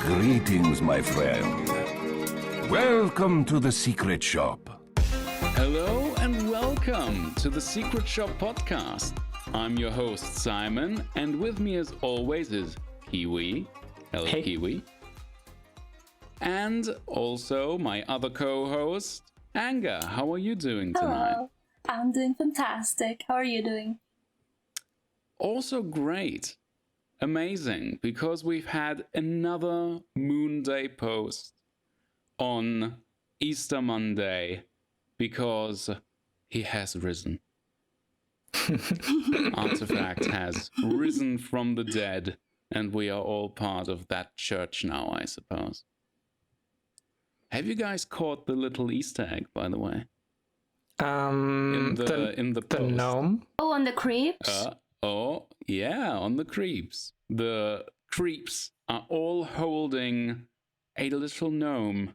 Greetings, my friend. Welcome to the Secret Shop. Hello and welcome to the Secret Shop podcast. I'm your host, Cymen, and with me as always is Kiwi. Hello, Hey. Kiwi. And also my other co-host, Anga. How are you doing tonight? Hello. I'm doing fantastic. How are you doing? Also great. Amazing, because we've had another Moon Day post on Easter Monday, because he has risen. Artifact has risen from the dead, and we are all part of that church now, I suppose. Have you guys caught the little Easter egg, by the way? In the the post? gnome. Oh, on the creeps? Oh, yeah, on the creeps. The creeps are all holding a little gnome,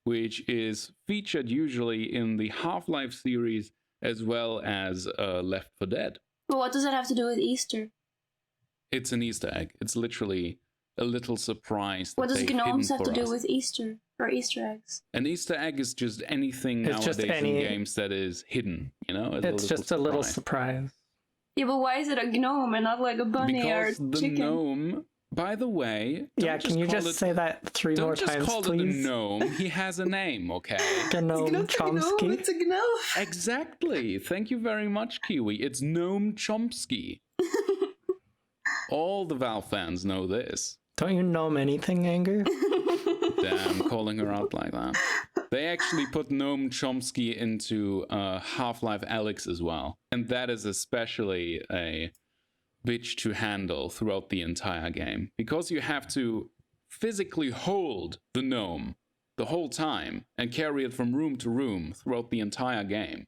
which is featured usually in the Half-Life series as well as Left 4 Dead. But what does that have to do with Easter? It's an Easter egg. It's literally a little surprise. What that does they've gnomes hidden have to for do us. with Easter or Easter eggs? An Easter egg is just anything It's just nowadays any- in games that is hidden, you know? It's just a little surprise. Yeah, but why is it a gnome and not like a bunny Because or the chicken? gnome, by the way... Yeah, don't can you call just it- say that three more Don't just times, call it a please? gnome. He has a name, okay? Gnome Chomsky. It's a gnome. Exactly. Thank you very much, Kiwi. It's Gnome Chomsky. All the Valve fans know this. Don't you gnome anything, Anger? Damn, calling her out like that. They actually put Gnome Chomsky into Half-Life Alyx as well. And that is especially a bitch to handle throughout the entire game. Because you have to physically hold the gnome the whole time and carry it from room to room throughout the entire game.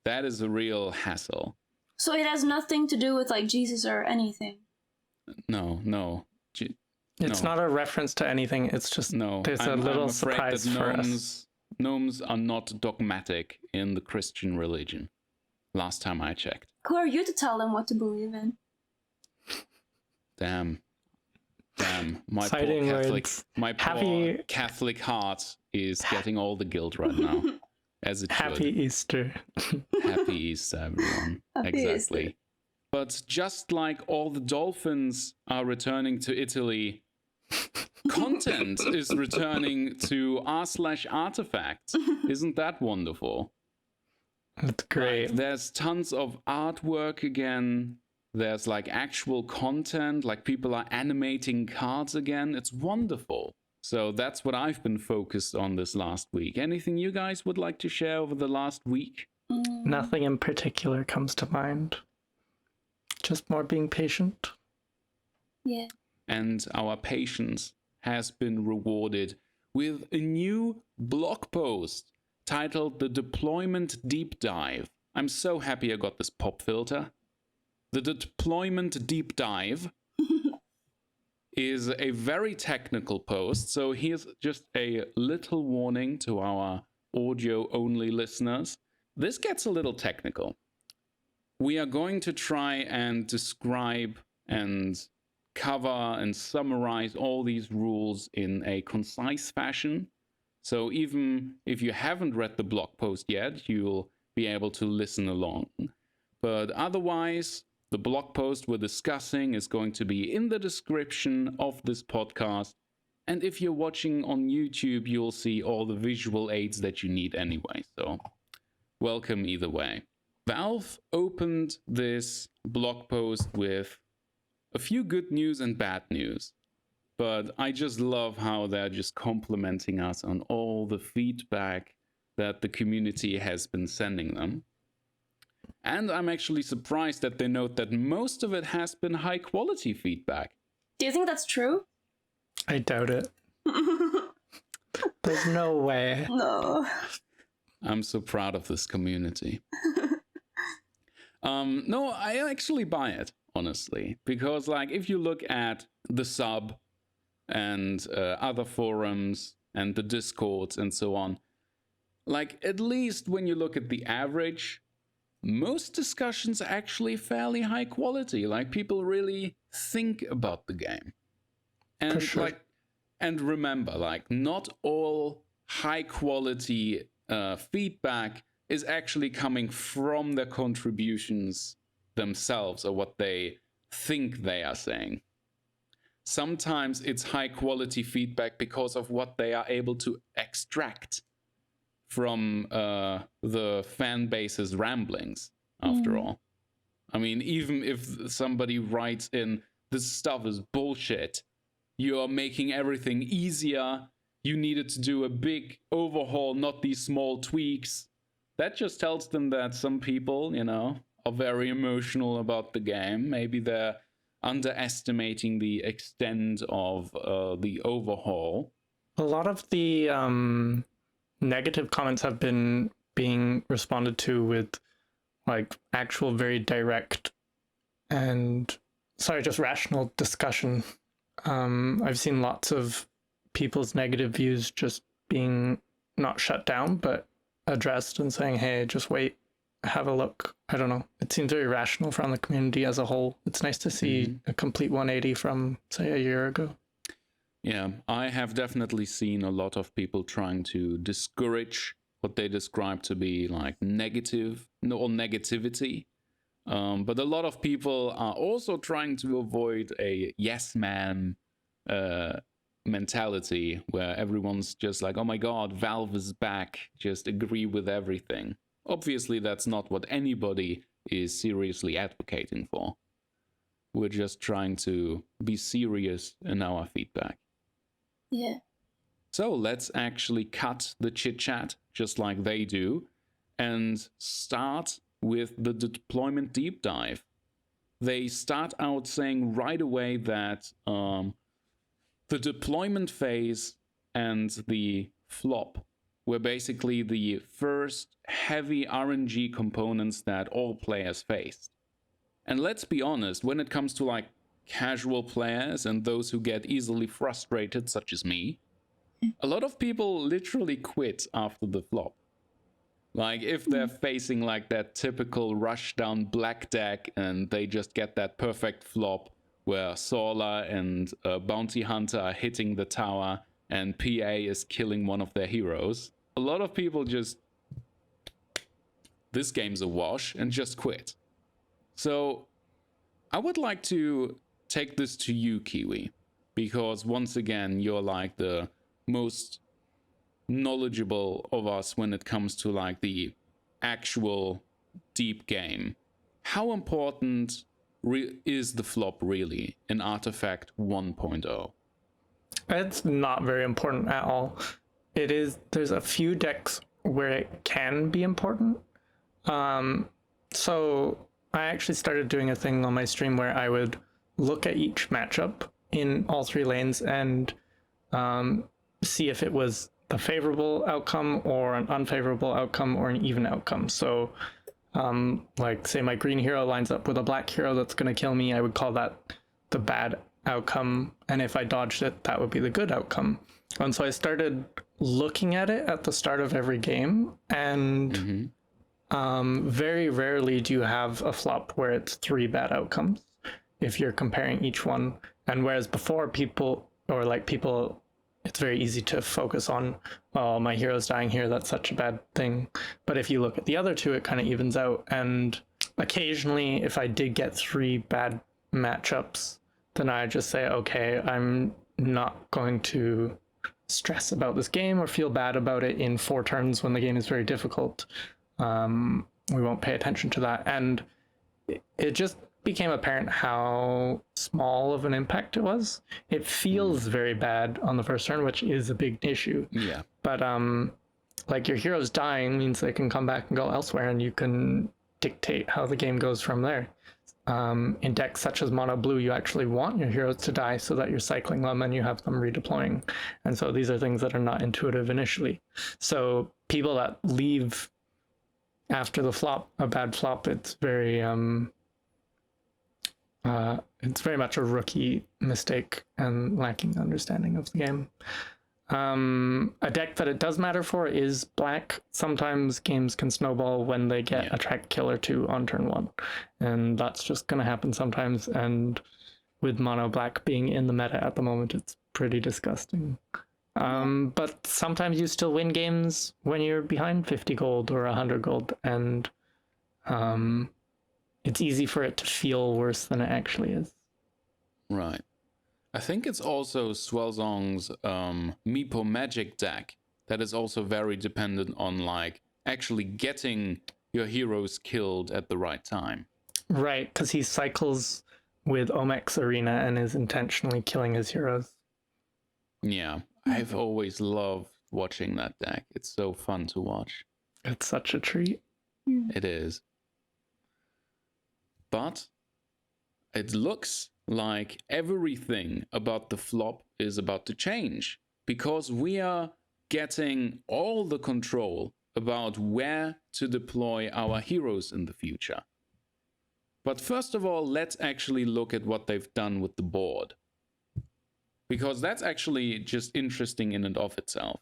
That is a real hassle. So it has nothing to do with like Jesus or anything. No. It's No. not a reference to anything. It's just No, there's a I'm little afraid surprise that for us. Gnomes are not dogmatic in the Christian religion. Last time I checked. Who are you to tell them what to believe in? Damn. My Fighting poor Catholic, words. my poor Happy- Catholic heart is getting all the guilt right now, as it Happy should. Easter. Happy Easter, everyone. Happy Exactly. Easter. But just like all the dolphins are returning to Italy, content is returning to r/artifacts. Isn't that wonderful? That's great. Like, there's tons of artwork again. There's like actual content, like people are animating cards again. It's wonderful. So that's what I've been focused on this last week. Anything you guys would like to share over the last week? Nothing in particular comes to mind. Just more being patient. Yeah. And our patience has been rewarded with a new blog post titled The Deployment Deep Dive. I'm so happy I got this pop filter. The Deployment Deep Dive is a very technical post, so here's just a little warning to our audio-only listeners. This gets a little technical. We are going to try and describe and cover and summarize all these rules in a concise fashion. So even if you haven't read the blog post yet, you'll be able to listen along. But otherwise, the blog post we're discussing is going to be in the description of this podcast. And if you're watching on YouTube, you'll see all the visual aids that you need anyway. So welcome either way. Valve opened this blog post with a few good news and bad news, but I just love how they're just complimenting us on all the feedback that the community has been sending them. And I'm actually surprised that they note that most of it has been high quality feedback. Do you think that's true? I doubt it. There's no way. No. I'm so proud of this community. No, I actually buy it, honestly, because like if you look at the sub and other forums and the discords and so on, like at least when you look at the average, most discussions are actually fairly high quality. Like people really think about the game. And sure. like, and remember, like, not all high quality feedback is actually coming from their contributions themselves or what they think they are saying. Sometimes it's high quality feedback because of what they are able to extract from the fan base's ramblings, after all. I mean, even if somebody writes in, this stuff is bullshit, you are making everything easier, you needed to do a big overhaul, not these small tweaks, that just tells them that some people, you know, are very emotional about the game. Maybe they're underestimating the extent of the overhaul. A lot of the negative comments have been being responded to with like actual very direct and just rational discussion. I've seen lots of people's negative views just being not shut down but addressed and saying, hey, just wait, have a look. I don't know, it seems very rational from the community as a whole. It's nice to see a complete 180 from, say, a year ago. Yeah, I have definitely seen a lot of people trying to discourage what they describe to be like negative or negativity. But a lot of people are also trying to avoid a yes man mentality where everyone's just like, oh my god, Valve is back, just agree with everything. Obviously, that's not what anybody is seriously advocating for. We're just trying to be serious in our feedback. Yeah. So let's actually cut the chit-chat, just like they do, and start with the deployment deep dive. They start out saying right away that the deployment phase and the flop were basically the first heavy RNG components that all players faced. And let's be honest, when it comes to like casual players and those who get easily frustrated, such as me, a lot of people literally quit after the flop. Like, if they're facing like that typical rush down black deck and they just get that perfect flop where Sawla and Bounty Hunter are hitting the tower and PA is killing one of their heroes, a lot of people just, this game's a wash, and just quit. So I would like to take this to you, Kiwi, because once again, you're like the most knowledgeable of us when it comes to like the actual deep game. How important is the flop really in Artifact 1.0? It's not very important at all. It is, there's a few decks where it can be important. So I actually started doing a thing on my stream where I would look at each matchup in all three lanes and see if it was a favorable outcome or an unfavorable outcome or an even outcome. So like, say my green hero lines up with a black hero that's going to kill me, I would call that the bad outcome, and if I dodged it, that would be the good outcome. And so I started looking at it at the start of every game, and very rarely do you have a flop where it's three bad outcomes if you're comparing each one. And whereas before, people, it's very easy to focus on, oh, my hero's dying here, that's such a bad thing. But if you look at the other two, it kind of evens out. And occasionally, if I did get three bad matchups, then I just say, okay, I'm not going to stress about this game or feel bad about it in 4 turns when the game is very difficult. We won't pay attention to that. And it just became apparent how small of an impact it was. It feels very bad on the first turn, which is a big issue. Yeah. But like, your heroes dying means they can come back and go elsewhere, and you can dictate how the game goes from there. In decks such as mono blue, you actually want your heroes to die so that you're cycling them and you have them redeploying. And so these are things that are not intuitive initially. So people that leave after the flop, a bad flop, it's very much a rookie mistake and lacking understanding of the game. A deck that it does matter for is black. Sometimes games can snowball when they get a track kill or two on turn 1, and that's just going to happen sometimes. And with mono black being in the meta at the moment, it's pretty disgusting. But sometimes you still win games when you're behind 50 gold or 100 gold, and it's easy for it to feel worse than it actually is. Right. I think it's also Swelzong's Meepo Magic deck that is also very dependent on like actually getting your heroes killed at the right time. Right, because he cycles with Omex Arena and is intentionally killing his heroes. Yeah, I've always loved watching that deck. It's so fun to watch. It's such a treat. It is. But it looks like everything about the flop is about to change, because we are getting all the control about where to deploy our heroes in the future. But first of all, let's actually look at what they've done with the board, because that's actually just interesting in and of itself.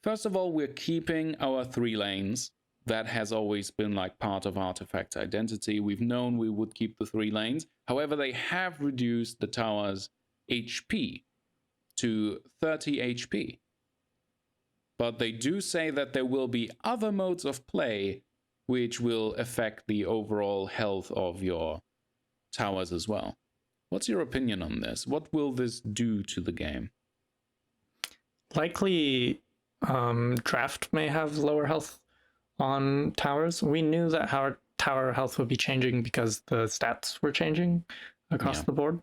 First of all, we're keeping our 3 lanes. That has always been like part of Artifact's identity. We've known we would keep the 3 lanes. However, they have reduced the tower's HP to 30 HP. But they do say that there will be other modes of play which will affect the overall health of your towers as well. What's your opinion on this? What will this do to the game? Likely, draft may have lower health on towers. We knew that our tower health would be changing because the stats were changing across the board.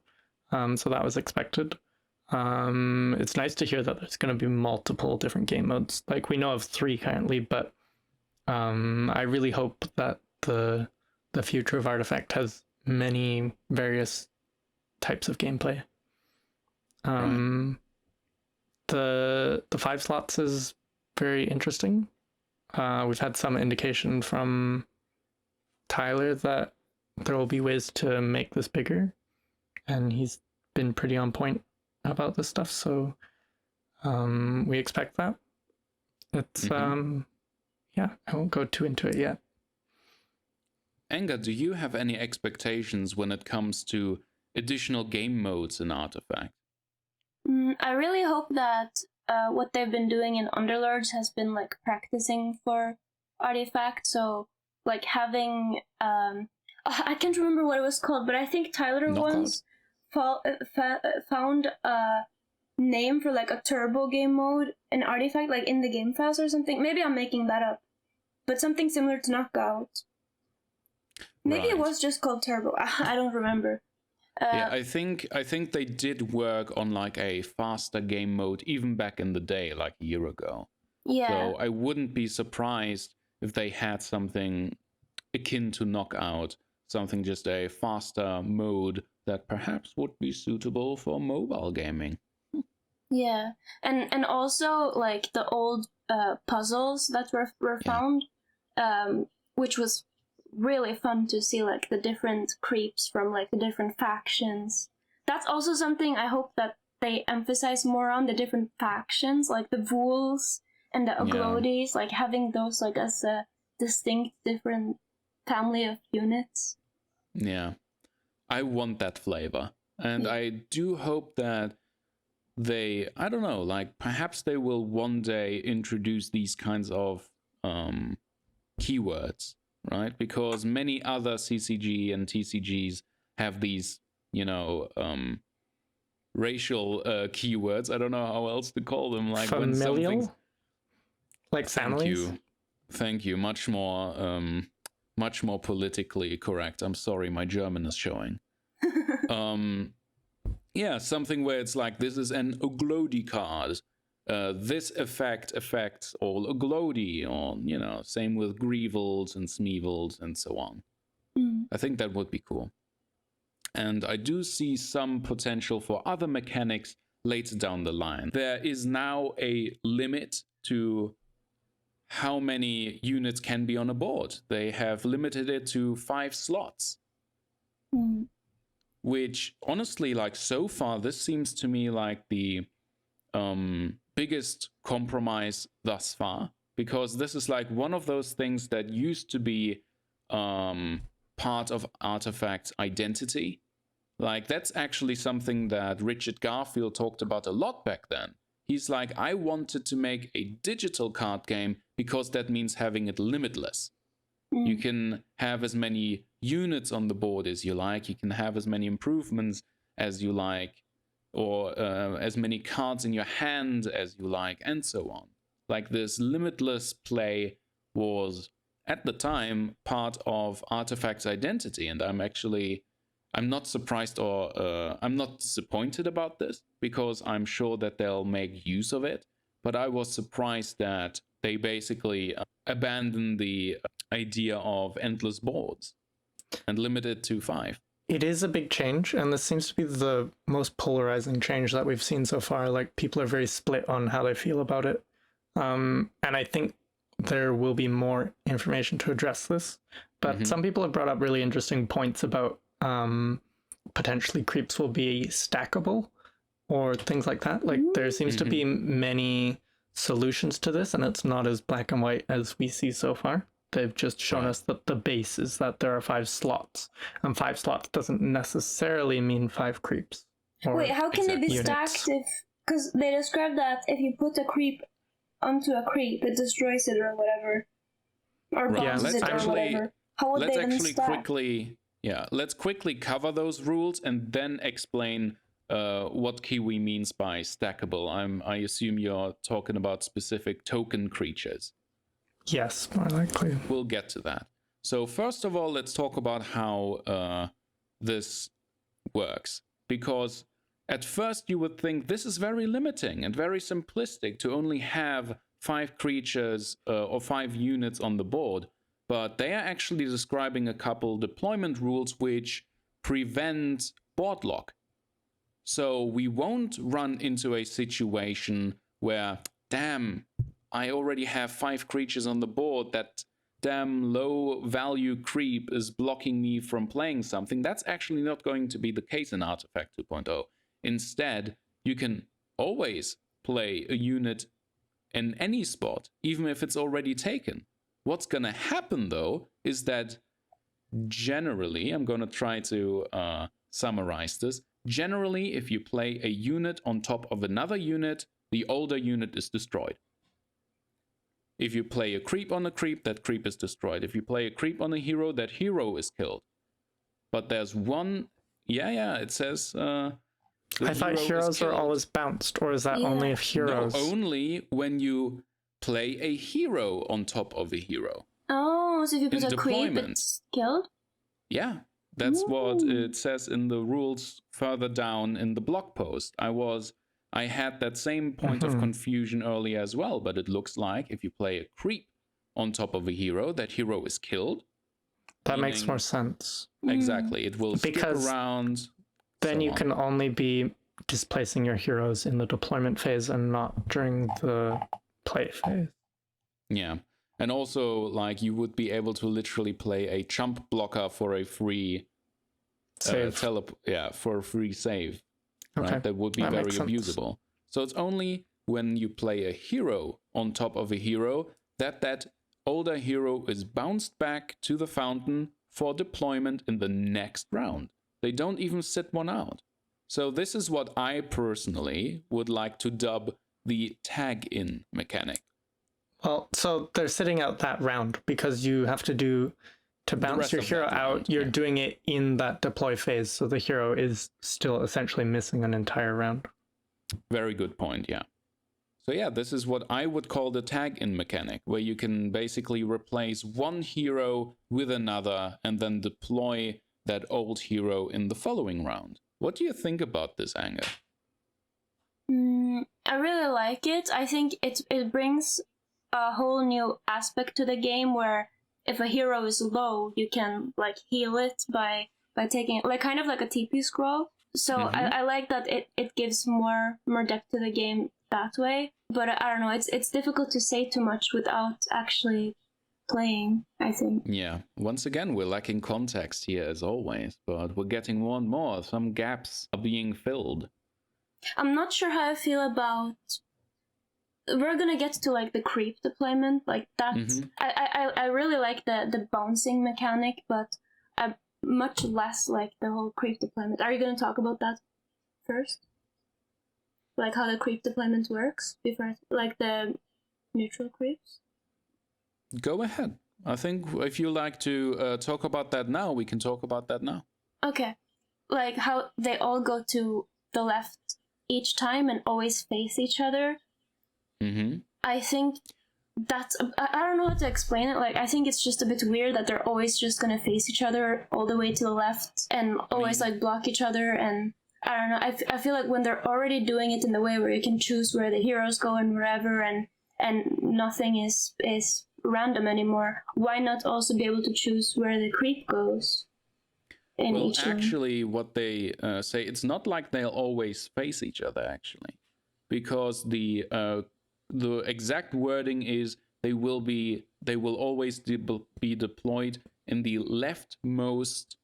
So that was expected. It's nice to hear that there's going to be multiple different game modes. Like, we know of 3 currently, but I really hope that the future of Artifact has many various types of gameplay. Right. The 5 slots is very interesting. We've had some indication from Tyler that there will be ways to make this bigger, and he's been pretty on point about this stuff, so we expect that. It's yeah, I won't go too into it yet. Enga, do you have any expectations when it comes to additional game modes in Artifact? I really hope that what they've been doing in Underlords has been like practicing for Artifact. So like having I can't remember what it was called, but I think Tyler once found a name for like a turbo game mode in Artifact, like in the game files or something. Maybe I'm making that up, but something similar to Knockout. Maybe it was just called turbo. I don't remember. Yeah, I think they did work on like a faster game mode even back in the day, like a year ago. Yeah. So I wouldn't be surprised if they had something akin to Knockout, something just a faster mode that perhaps would be suitable for mobile gaming. Yeah, and also like the old puzzles that were found, which was really fun to see, like the different creeps from like the different factions. That's also something I hope that they emphasize more on, the different factions, like the Vools and the Oglodis, like having those like as a distinct different family of units. Yeah, I want that flavor, and I do hope that they, I don't know, like perhaps they will one day introduce these kinds of keywords, right? Because many other CCG and TCGs have these, you know, racial keywords. I don't know how else to call them. Like familial? When something's... Like families? Thank you. Much more politically correct. I'm sorry, my German is showing. Yeah, something where it's like, this is an Oglodi card. This effect affects all Oglodi, or, you know, same with Grievals and Smeevils and so on. I think that would be cool. And I do see some potential for other mechanics later down the line. There is now a limit to how many units can be on a board. They have limited it to 5 slots. Which, honestly, like, so far, this seems to me like the biggest compromise thus far. Because this is like one of those things that used to be part of Artifact's identity. Like, that's actually something that Richard Garfield talked about a lot back then. He's like, I wanted to make a digital card game because that means having it limitless. You can have as many units on the board as you like. You can have as many improvements as you like, or as many cards in your hand as you like, and so on. Like, this limitless play was, at the time, part of Artifact's identity, and I'm not surprised or I'm not disappointed about this, because I'm sure that they'll make use of it. But I was surprised that they basically abandoned the idea of endless boards and limited to 5. It is a big change, and this seems to be the most polarizing change that we've seen so far. Like, people are very split on how they feel about it. And I think there will be more information to address this. But some people have brought up really interesting points about potentially creeps will be stackable or things like that. Like, there seems to be many solutions to this, and it's not as black and white as we see so far. They've just shown us that the base is that there are 5 slots, and 5 slots doesn't necessarily mean 5 creeps. Wait, how can they be stacked if... Because they describe that if you put a creep onto a creep, it destroys it or whatever. Or bounces it or whatever. How would they then stack? Let's quickly cover those rules and then explain what Kiwi means by stackable. I assume you're talking about specific token creatures. Yes, more likely. We'll get to that. So first of all, let's talk about how this works. Because at first you would think this is very limiting and very simplistic to only have 5 creatures or 5 units on the board. But they are actually describing a couple deployment rules which prevent board lock. So we won't run into a situation where, damn, I already have 5 creatures on the board. That damn low value creep is blocking me from playing something. That's actually not going to be the case in Artifact 2.0. Instead, you can always play a unit in any spot, even if it's already taken. What's going to happen, though, is that generally, I'm going to try to summarize this. Generally, if you play a unit on top of another unit, the older unit is destroyed. If you play a creep on a creep, that creep is destroyed. If you play a creep on a hero, that hero is killed. But there's one... Yeah, it says... I thought heroes are always bounced, or is that only if heroes? No, only when you play a hero on top of a hero. Oh, so if you put a creep, it's killed? Yeah, that's what it says in the rules further down in the blog post. I had that same point of confusion earlier as well, but it looks like if you play a creep on top of a hero, that hero is killed. That makes more sense. Exactly. It will skip around. Then you can only be displacing your heroes in the deployment phase and not during the play phase. Yeah. And also, like, you would be able to literally play a chump blocker for a free save. For a free save. Right? Okay. That would be very abusable. So it's only when you play a hero on top of a hero that older hero is bounced back to the fountain for deployment in the next round. They don't even sit one out. So this is what I personally would like to dub the tag-in mechanic. Well, so they're sitting out that round because you have to bounce your hero out, you're doing it in that deploy phase, so the hero is still essentially missing an entire round. Very good point, yeah. So yeah, this is what I would call the tag-in mechanic, where you can basically replace one hero with another and then deploy that old hero in the following round. What do you think about this, Anger? I really like it. I think it brings a whole new aspect to the game where if a hero is low, you can like heal it by taking it, like kind of like a TP scroll. So I like that it gives more depth to the game that way. But I don't know, it's difficult to say too much without actually playing, I think. Yeah, once again, we're lacking context here as always, but we're getting more and more. Some gaps are being filled. I'm not sure how I feel about... We're gonna get to like the creep deployment, like that. I really like the bouncing mechanic, but much less like the whole creep deployment. Are you going to talk about that first? Like how the creep deployment works before, like the neutral creeps? Go ahead. I think if you like to talk about that now, we can talk about that now. Okay. Like how they all go to the left each time and always face each other. Mm-hmm. I think that's, I don't know how to explain it. Like, I think it's just a bit weird that they're always just gonna face each other all the way to the left and always like block each other. And I don't know, I feel like when they're already doing it in the way where you can choose where the heroes go and wherever, and nothing is random anymore, why not also be able to choose where the creep goes? Well, actually, what they say, it's not like they'll always face each other, actually, because the exact wording is they will always be deployed in the leftmost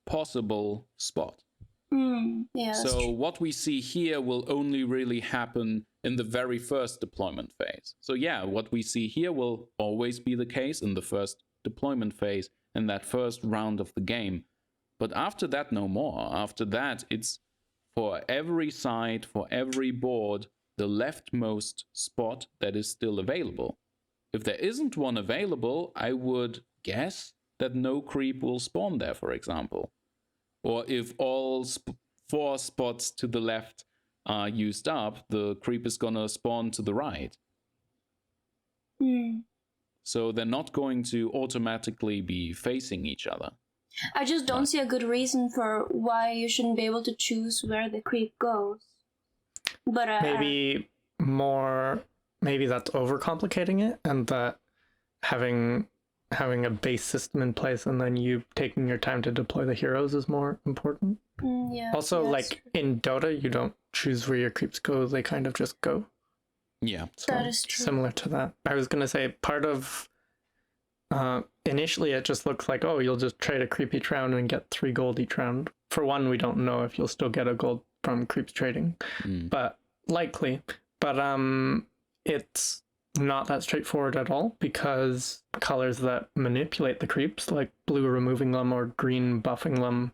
possible spot. Yeah. So what we see here will only really happen in the very first deployment phase. So yeah, what we see here will always be the case in the first deployment phase, in that first round of the game. But after that, no more. After that, it's for every side, for every board, the leftmost spot that is still available. If there isn't one available, I would guess that no creep will spawn there, for example. Or if all 4 spots to the left are used up, the creep is gonna spawn to the right. So they're not going to automatically be facing each other. I just don't see a good reason for why you shouldn't be able to choose where the creep goes. But maybe that's overcomplicating it, and that having a base system in place and then you taking your time to deploy the heroes is more important. Yeah. Also, like in Dota, you don't choose where your creeps go; they kind of just go. Yeah, so that is true. Similar to that. I was gonna say part of. Initially, it just looks like, oh, you'll just trade a creep each round and get 3 gold each round. For one, we don't know if you'll still get a gold from creeps trading, but likely. But it's not that straightforward at all, because colors that manipulate the creeps, like blue removing them or green buffing them,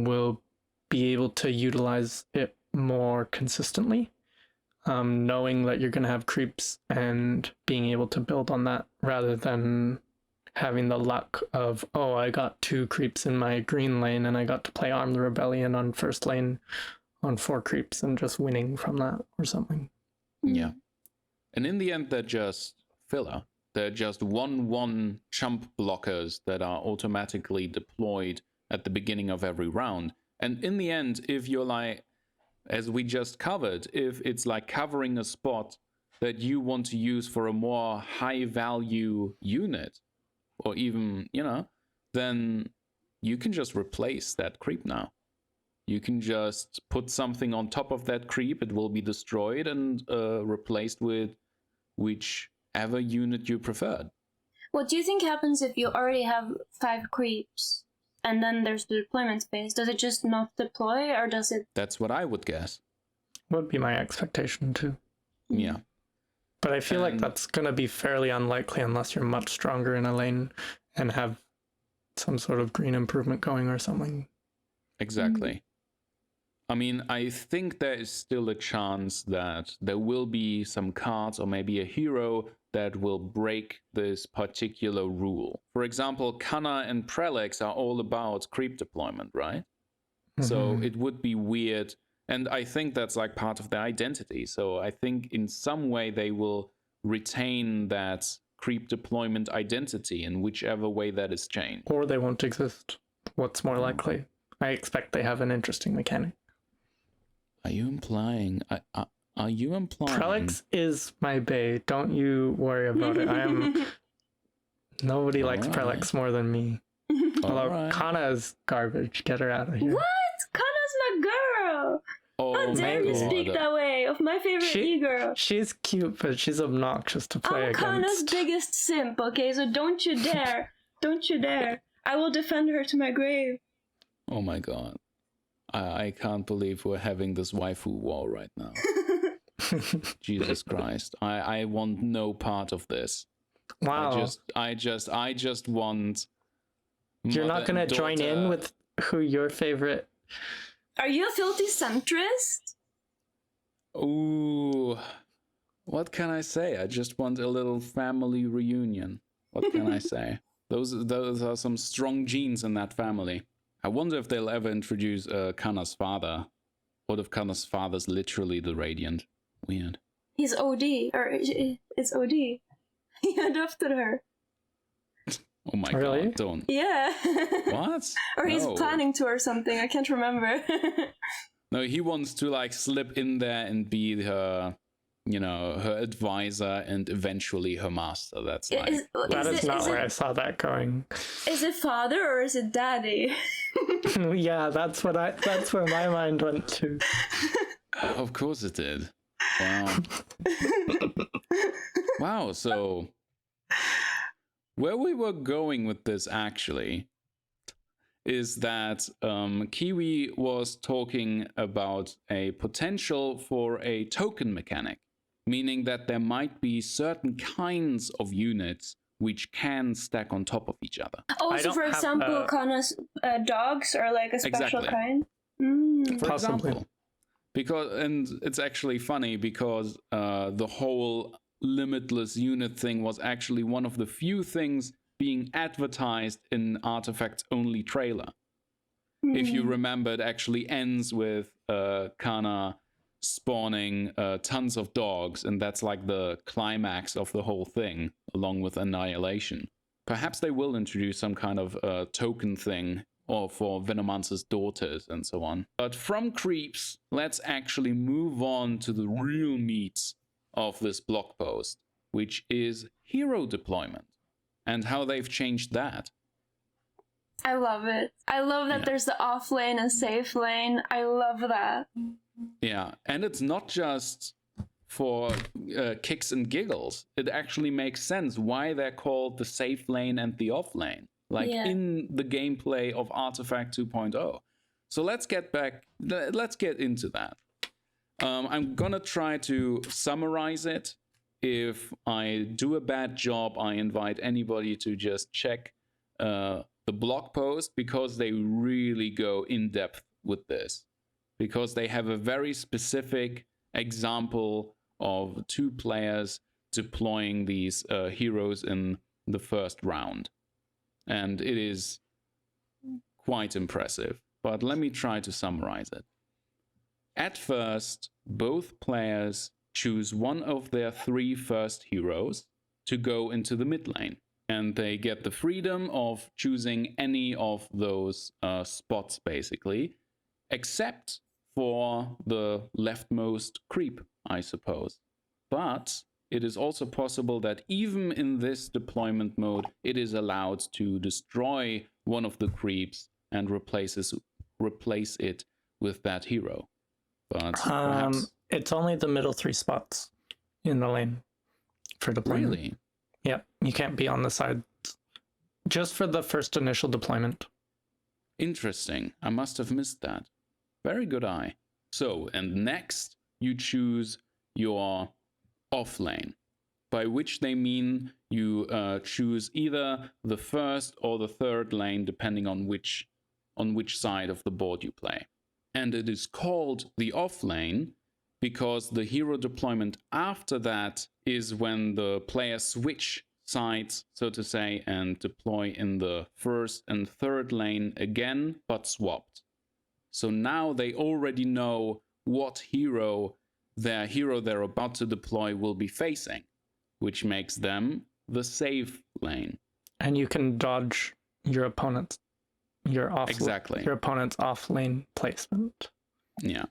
will be able to utilize it more consistently. Knowing that you're going to have creeps and being able to build on that, rather than having the luck of, oh, I got 2 creeps in my green lane and I got to play Arm the Rebellion on first lane on 4 creeps and just winning from that or something. Yeah. And in the end, they're just filler. They're just 1/1 chump blockers that are automatically deployed at the beginning of every round. And in the end, if you're like, as we just covered, if it's like covering a spot that you want to use for a more high value unit, or even, then you can just replace that creep now. You can just put something on top of that creep, it will be destroyed and replaced with whichever unit you preferred. What do you think happens if you already have 5 creeps? And then there's the deployment phase. Does it just not deploy, or does it? That's what I would guess. Would be my expectation too. Yeah. But I feel like that's going to be fairly unlikely unless you're much stronger in a lane and have some sort of green improvement going or something. Exactly. I mean, I think there is still a chance that there will be some cards or maybe a hero that will break this particular rule. For example, Kanna and Prelex are all about creep deployment, right? So it would be weird. And I think that's like part of their identity. So I think in some way they will retain that creep deployment identity in whichever way that is changed. Or they won't exist. What's more likely? I expect they have an interesting mechanic. Are you implying? Are you implying? Prelex is my bae. Don't you worry about it. Nobody likes Prelex more than me. Although Kanna is garbage. Get her out of here. What? Kanna's my girl! How dare you speak that way of my favorite e-girl? She's cute, but she's obnoxious to play against. I'm Kanna's biggest simp, okay? So don't you dare. Don't you dare. I will defend her to my grave. Oh my god. I can't believe we're having this waifu war right now. Jesus Christ. I want no part of this. Wow. I just want You're not mother gonna and join in daughter. with who your favorite? Are you a filthy centrist? Ooh, what can I say? I just want a little family reunion. What can I say? Those are some strong genes in that family. I wonder if they'll ever introduce Kana's father. What if Kana's father's literally the Radiant? Weird. He's OD, or it's OD. He adopted her. Oh my Really? god, don't. Yeah. What? Or he's No. planning to or something. I can't remember. No, he wants to like slip in there and be her, her advisor and eventually her master. That's like That is not where I saw that going. Is it father or is it daddy? Yeah, that's where my mind went to. Of course it did. Wow. Wow, so where we were going with this actually is that Kiwi was talking about a potential for a token mechanic, meaning that there might be certain kinds of units which can stack on top of each other. Oh, I so don't for have, example, Kana's dogs are like a special Exactly. kind? Mm. For Possibly. example. And it's actually funny because the whole limitless unit thing was actually one of the few things being advertised in Artifact's only trailer. If you remember, it actually ends with Kana spawning tons of dogs, and that's like the climax of the whole thing, along with Annihilation. Perhaps they will introduce some kind of token thing or for Venomancer's daughters and so on. But from creeps, let's actually move on to the real meat of this blog post, which is hero deployment and how they've changed that. I love it. I love that there's the off lane and safe lane. I love that. Yeah, and it's not just for kicks and giggles. It actually makes sense why they're called the safe lane and the off lane, like in the gameplay of Artifact 2.0. So let's get into that. I'm gonna try to summarize it. If I do a bad job, I invite anybody to just check the blog post, because they really go in depth with this, because they have a very specific example of 2 players deploying these heroes in the first round. And it is quite impressive. But let me try to summarize it. At first, both players choose one of their 3 first heroes to go into the mid lane. And they get the freedom of choosing any of those spots, basically, except for the leftmost creep, I suppose. But it is also possible that even in this deployment mode, it is allowed to destroy one of the creeps and replace it with that hero. But perhaps... It's only the middle 3 spots in the lane for deployment. Really? Yep, you can't be on the side. Just for the first initial deployment. Interesting. I must have missed that. Very good eye. So, and next, you choose your off lane, by which they mean you choose either the first or the third lane, depending on which side of the board you play. And it is called the off lane because the hero deployment after that is when the players switch sides, so to say, and deploy in the first and third lane again, but swapped. So now they already know what hero they're about to deploy will be facing, which makes them the safe lane. And you can dodge your opponent's your opponent's off lane placement. Yeah.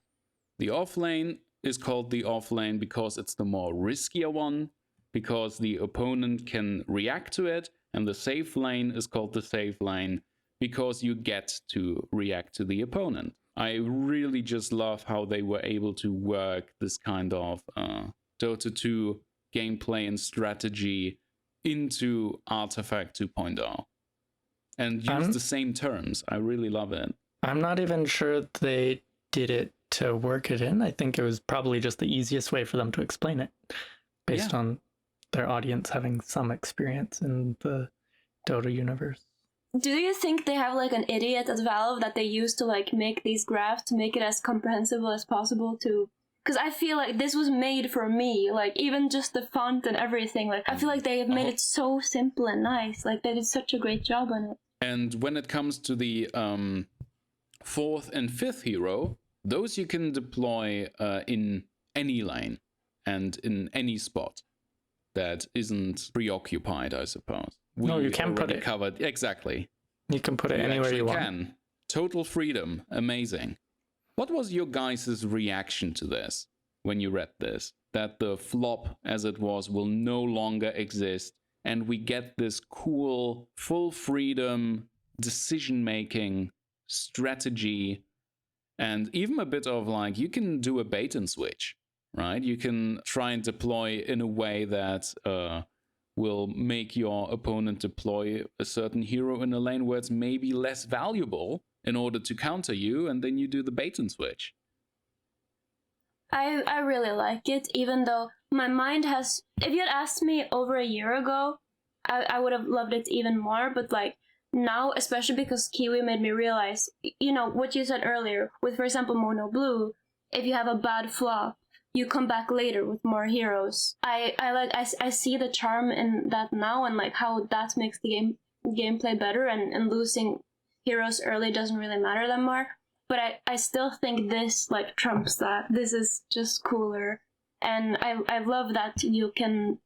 The off lane is called the off lane because it's the more riskier one, because the opponent can react to it, and the safe lane is called the safe lane because you get to react to the opponent. I really just love how they were able to work this kind of Dota 2 gameplay and strategy into Artifact 2.0 and use the same terms. I really love it. I'm not even sure they did it to work it in. I think it was probably just the easiest way for them to explain it, based on their audience having some experience in the Dota universe. Do you think they have like an idiot at Valve that they use to like make these graphs to make it as comprehensible as possible to? Because I feel like this was made for me, like even just the font and everything. Like I feel like they have made it so simple and nice. Like they did such a great job on it. And when it comes to the 4th and 5th hero, those you can deploy in any lane and in any spot that isn't preoccupied, I suppose. No, you can put it. Covered exactly. You can put it anywhere you want. Can. Total freedom. Amazing. What was your guys' reaction to this when you read this? That the flop as it was will no longer exist, and we get this cool, full freedom, decision-making, strategy, and even a bit of like, you can do a bait and switch, right? You can try and deploy in a way that will make your opponent deploy a certain hero in a lane where it's maybe less valuable in order to counter you, and then you do the bait and switch. I really like it, even though my mind has... If you had asked me over a year ago, I would have loved it even more, but like now, especially because Kiwi made me realize, you know, what you said earlier, with for example Mono Blue, if you have a bad flop, you come back later with more heroes. I see the charm in that now, and like how that makes the gameplay better, and losing heroes early doesn't really matter that more. But I still think this like trumps that. This is just cooler, and I love that you can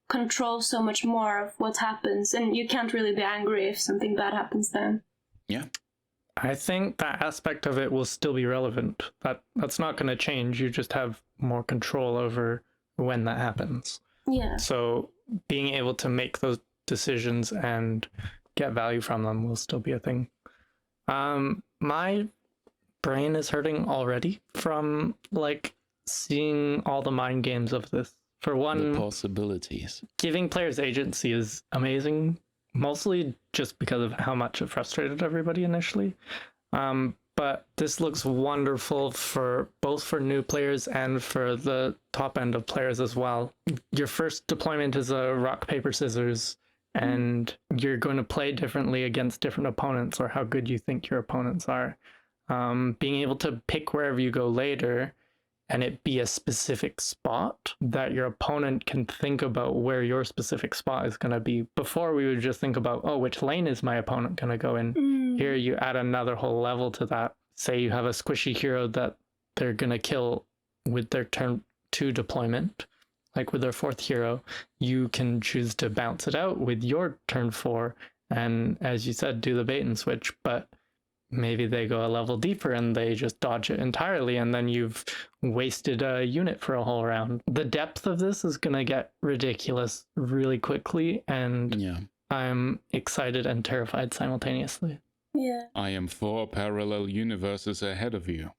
control so much more of what happens, and you can't really be angry if something bad happens then. Yeah. I think that aspect of it will still be relevant. That's not going to change. You just have more control over when that happens. Yeah. So being able to make those decisions and get value from them will still be a thing. My brain is hurting already from like seeing all the mind games of this. For one, the possibilities. Giving players agency is amazing, mostly just because of how much it frustrated everybody initially. But this looks wonderful for both for new players and for the top end of players as well. Your first deployment is a rock, paper, scissors, and you're going to play differently against different opponents, or how good you think your opponents are. Being able to pick wherever you go later and it be a specific spot that your opponent can think about where your specific spot is going to be. Before, we would just think about, oh, which lane is my opponent going to go in? Here you add another whole level to that. Say you have a squishy hero that they're going to kill with their turn 2 deployment, like with their 4th hero, you can choose to bounce it out with your turn 4 and, as you said, do the bait and switch. But maybe they go a level deeper and they just dodge it entirely, and then you've wasted a unit for a whole round. The depth of this is going to get ridiculous really quickly, and yeah. I'm excited and terrified simultaneously. Yeah. I am 4 parallel universes ahead of you.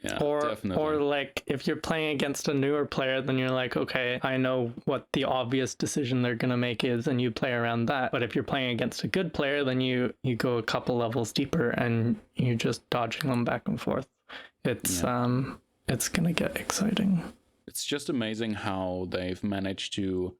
Yeah, definitely. Or like if you're playing against a newer player, then you're like, okay, I know what the obvious decision they're gonna make is, and you play around that. But if you're playing against a good player, then you go a couple levels deeper and you're just dodging them back and forth. It's gonna get exciting. It's just amazing how they've managed to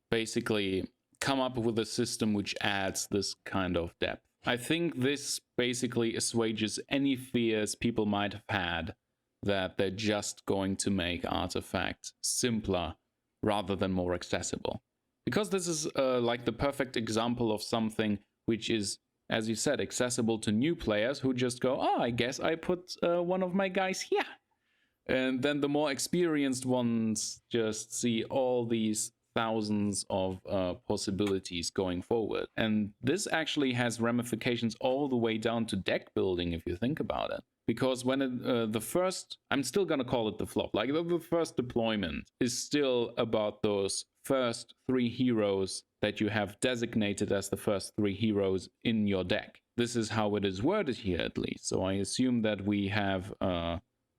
basically come up with a system which adds this kind of depth. I think this basically assuages any fears people might have had that they're just going to make Artifact simpler rather than more accessible. Because this is like the perfect example of something which is, as you said, accessible to new players who just go, oh, I guess I put one of my guys here. And then the more experienced ones just see all these thousands of possibilities going forward. And this actually has ramifications all the way down to deck building, if you think about it. Because when the first, I'm still going to call it the flop, like the first deployment is still about those first 3 heroes that you have designated as the first 3 heroes in your deck. This is how it is worded here, at least. So I assume that we have,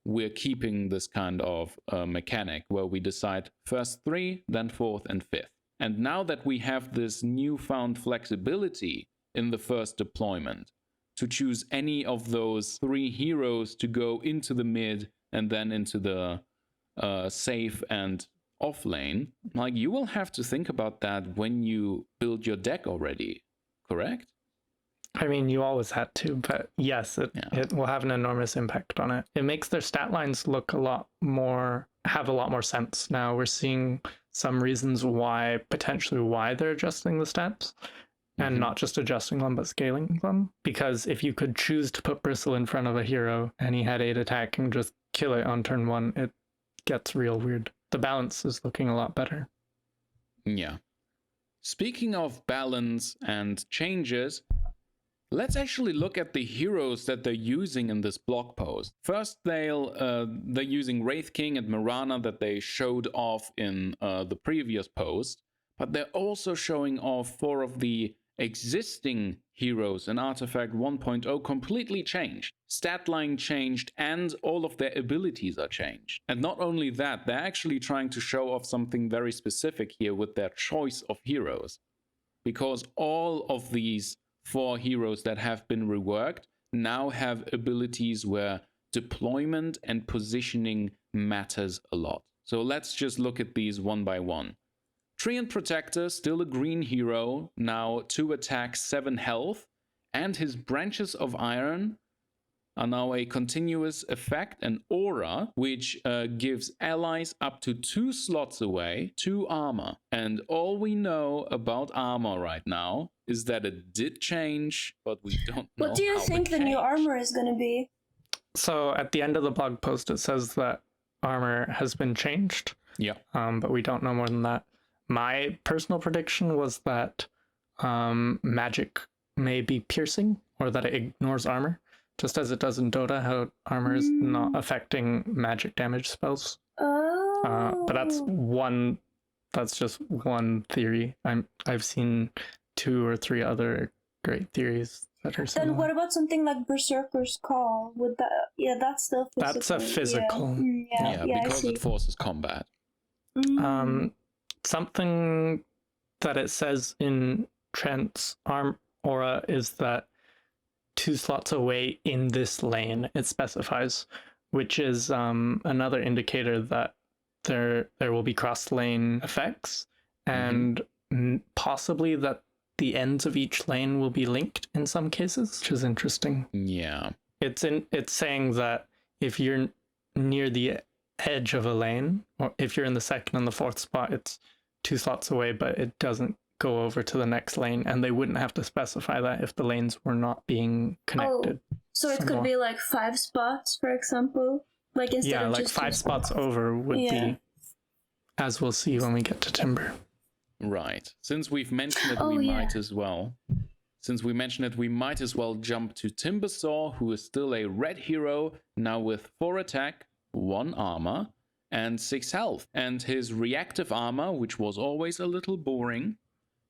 we're keeping this kind of mechanic where we decide first 3, then 4th and 5th. And now that we have this newfound flexibility in the first deployment, to choose any of those 3 heroes to go into the mid and then into the safe and off lane, like you will have to think about that when you build your deck already, correct? I mean, you always had to, but yes, it will have an enormous impact on it. It makes their stat lines have a lot more sense. Now we're seeing some reasons potentially why they're adjusting the stats and not just adjusting them, but scaling them. Because if you could choose to put Bristle in front of a hero and he had 8 attack and just kill it on turn 1, it gets real weird. The balance is looking a lot better. Yeah. Speaking of balance and changes, let's actually look at the heroes that they're using in this blog post. First, they're using Wraith King and Mirana that they showed off in the previous post, but they're also showing off 4 of the existing heroes in Artifact 1.0 completely changed. Stat line changed and all of their abilities are changed. And not only that, they're actually trying to show off something very specific here with their choice of heroes. Because all of these 4 heroes that have been reworked now have abilities where deployment and positioning matters a lot. So let's just look at these one by one. Treant Protector, still a green hero, now 2 attack, 7 health, and his Branches of Iron are now a continuous effect, an aura, which gives allies up to 2 slots away 2 armor. And all we know about armor right now is that it did change, but we don't know. What do you think the new armor is going to be? So at the end of the blog post, it says that armor has been changed. Yeah. But we don't know more than that. My personal prediction was that magic may be piercing, or that it ignores armor, just as it does in Dota, how armor is not affecting magic damage spells. But that's just one theory. I've seen 2 or 3 other great theories that are similar. Then what about something like Berserker's Call? Would that? Yeah, that's still physical. That's a physical. Yeah, because it forces combat. Something that it says in Trent's aura is that 2 slots away in this lane, it specifies, which is another indicator that there will be cross lane effects, and possibly that the ends of each lane will be linked in some cases, which is interesting. Yeah. It's saying that if you're near the edge of a lane, or if you're in the 2nd and the 4th spot, it's 2 slots away, but it doesn't go over to the next lane, and they wouldn't have to specify that if the lanes were not being connected. Oh, so it could be like 5 spots, for example? Like instead of like just 5 spots over would be, as we'll see when we get to Timber. Right. Since we've mentioned it, we might as well. Since we mentioned it, we might as well jump to Timbersaw, who is still a red hero, now with 4 attack, 1 armor, and 6 health. And his reactive armor, which was always a little boring,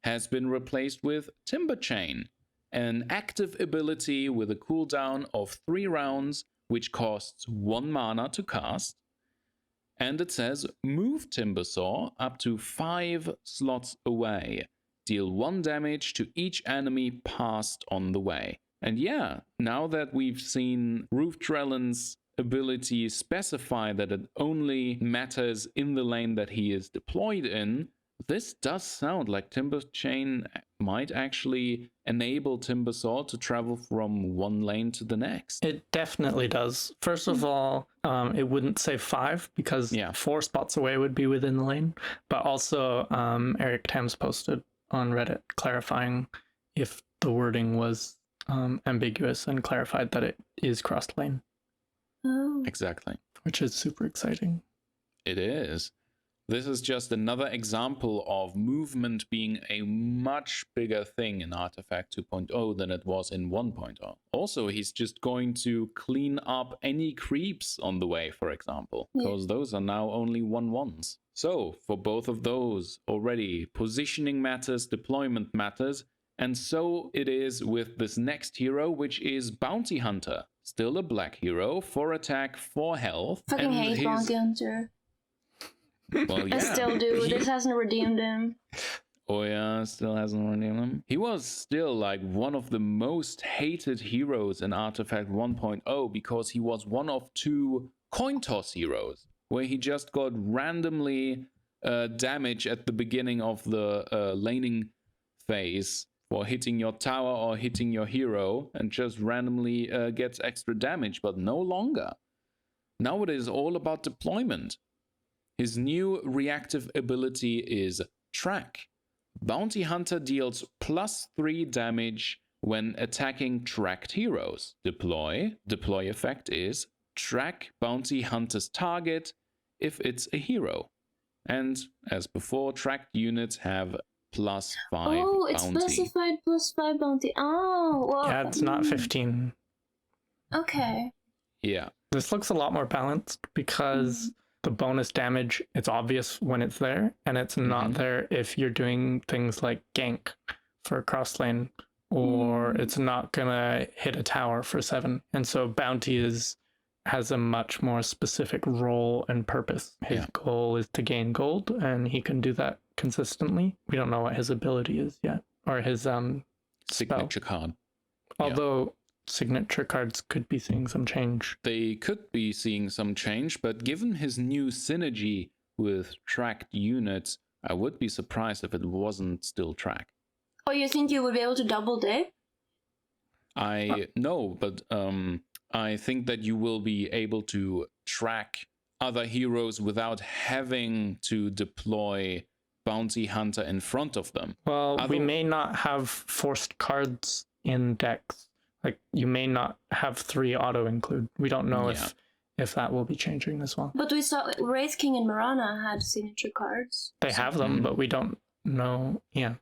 has been replaced with Timber Chain, an active ability with a cooldown of 3 rounds, which costs 1 mana to cast. And it says, move Timbersaw up to 5 slots away. Deal 1 damage to each enemy passed on the way. And yeah, now that we've seen Roof Drellin's ability specify that it only matters in the lane that he is deployed in, this does sound like Timber Chain might actually enable Timbersaw to travel from one lane to the next. It definitely does. First of all, it wouldn't say 5 because 4 spots away would be within the lane. But also, Eric Tams posted on Reddit clarifying if the wording was ambiguous and clarified that it is crossed lane. Oh. Exactly. Which is super exciting. It is. This is just another example of movement being a much bigger thing in Artifact 2.0 than it was in 1.0. Also, he's just going to clean up any creeps on the way, for example, because those are now only 1/1s. So, for both of those already, positioning matters, deployment matters, and so it is with this next hero, which is Bounty Hunter. Still a black hero, 4 attack, 4 health. Fucking hate Bounty Hunter. Well, yeah. I still do. This hasn't redeemed him. Oh yeah, still hasn't redeemed him. He was still like one of the most hated heroes in Artifact 1.0 because he was one of 2 coin toss heroes, where he just got randomly damage at the beginning of the laning phase for hitting your tower or hitting your hero and just randomly gets extra damage, but no longer. Now it is all about deployment. His new reactive ability is Track. Bounty Hunter deals +3 damage when attacking tracked heroes. Deploy effect is track Bounty Hunter's target if it's a hero. And as before, tracked units have +5 Oh, it's bounty. specified +5 bounty. Oh, well. Yeah, it's not 15. Okay. Yeah. This looks a lot more balanced because the bonus damage, it's obvious when it's there, and it's not there if you're doing things like gank for cross lane, or it's not gonna hit a tower for 7. And so bounty has a much more specific role and purpose. His goal is to gain gold, and he can do that consistently. We don't know what his ability is yet, or his Signature spell. card. Although signature cards could be seeing some change. They could be seeing some change, but given his new synergy with tracked units, I would be surprised if it wasn't still track. Oh, you think you would be able to double dip? No, but I think that you will be able to track other heroes without having to deploy Bounty Hunter in front of them. Well, we may not have forced cards in decks. Like, you may not have 3 auto include. We don't know if that will be changing as well. But we saw Wraith King and Mirana had signature cards. They have them, but we don't know. Yeah.